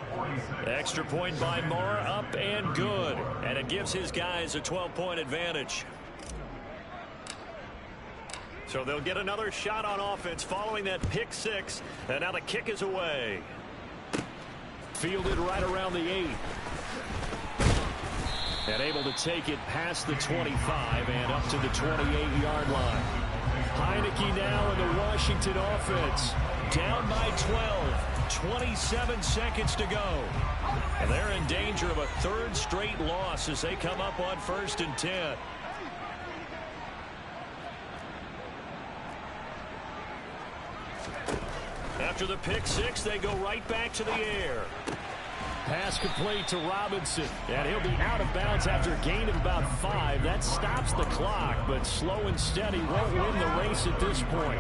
Extra point by Moore, up and good. And it gives his guys a 12-point advantage. So they'll get another shot on offense following that pick six. And now the kick is away. Fielded right around the 8. And able to take it past the 25 and up to the 28-yard line. Heineke now in the Washington offense. Down by 12. 27 seconds to go. And they're in danger of a third straight loss as they come up on 1st and 10. After the pick six, they go right back to the air. Pass complete to Robinson. And he'll be out of bounds after a gain of about 5. That stops the clock, but slow and steady won't win the race at this point.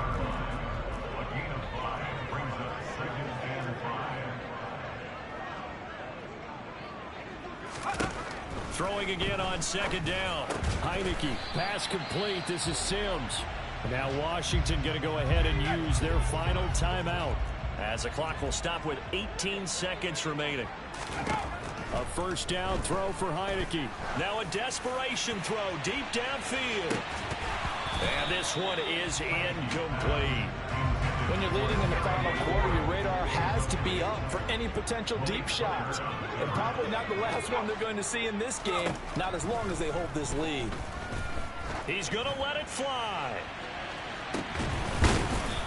Throwing again on 2nd down. Heineke, pass complete. This is Sims. Now Washington going to go ahead and use their final timeout, as the clock will stop with 18 seconds remaining. A 1st down throw for Heineke. Now a desperation throw deep downfield. And this one is incomplete. When you're leading in the final quarter, your radar has to be up for any potential deep shots. And probably not the last one they're going to see in this game, not as long as they hold this lead. He's going to let it fly.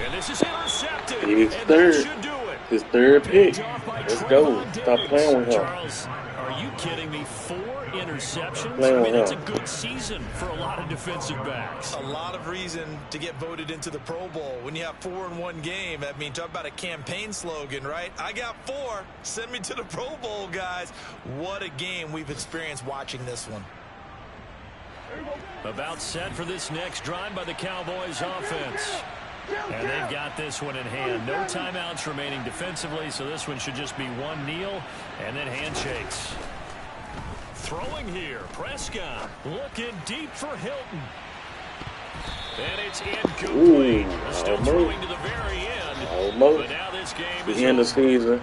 And this is intercepted. His and third. That should do it. His third pick. Let's go. Stop playing with him. Charles, are you kidding me? 4 interceptions? Playing I mean, with it's a him. good season for a lot of defensive backs. A lot of reason to get voted into the Pro Bowl. When you have 4 in one game, I mean, talk about a campaign slogan, right? I got 4. Send me to the Pro Bowl, guys. What a game we've experienced watching this one. About set for this next drive by the Cowboys offense. And they've got this one in hand. No timeouts remaining defensively, so this one should just be one kneel and then handshakes. Throwing here, Prescott looking deep for Hilton. And it's incomplete. Still throwing to the very end. Almost. But now this game The is end of the season.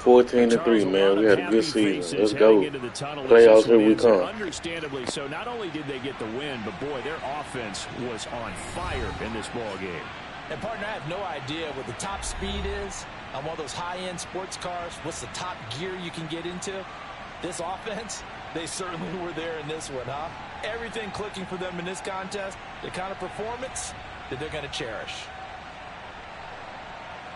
14-3, man. We had a good season. Let's go. Playoffs, here we come. Understandably so. Not only did they get the win, but boy, their offense was on fire in this ball game. And, partner, I have no idea what the top speed is on one of those high-end sports cars. What's the top gear you can get into? This offense, they certainly were there in this one, huh? Everything clicking for them in this contest, the kind of performance that they're going to cherish.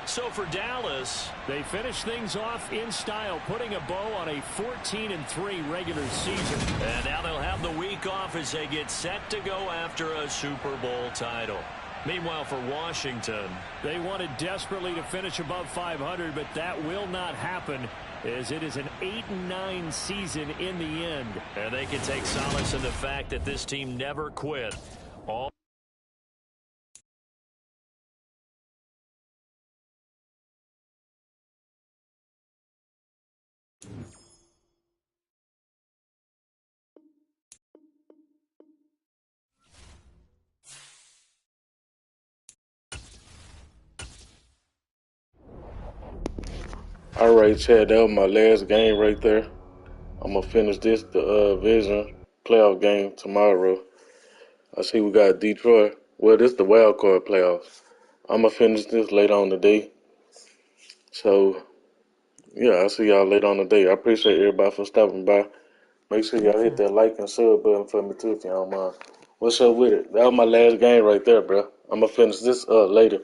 So for Dallas, they finish things off in style, putting a bow on a 14-3 regular season. And now they'll have the week off as they get set to go after a Super Bowl title. Meanwhile, for Washington, they wanted desperately to finish above 500, but that will not happen, as it is an 8-9 season in the end. And they can take solace in the fact that this team never quit. All right, Chad, that was my last game right there. I'm going to finish this, the Vision playoff game tomorrow. I see we got Detroit. Well, this is the wild card playoffs. I'm going to finish this later on today. So, yeah, I'll see y'all later on today. I appreciate everybody for stopping by. Make sure y'all hit that like and sub button for me, too, if y'all don't mind. What's up with it? That was my last game right there, bro. I'm going to finish this later.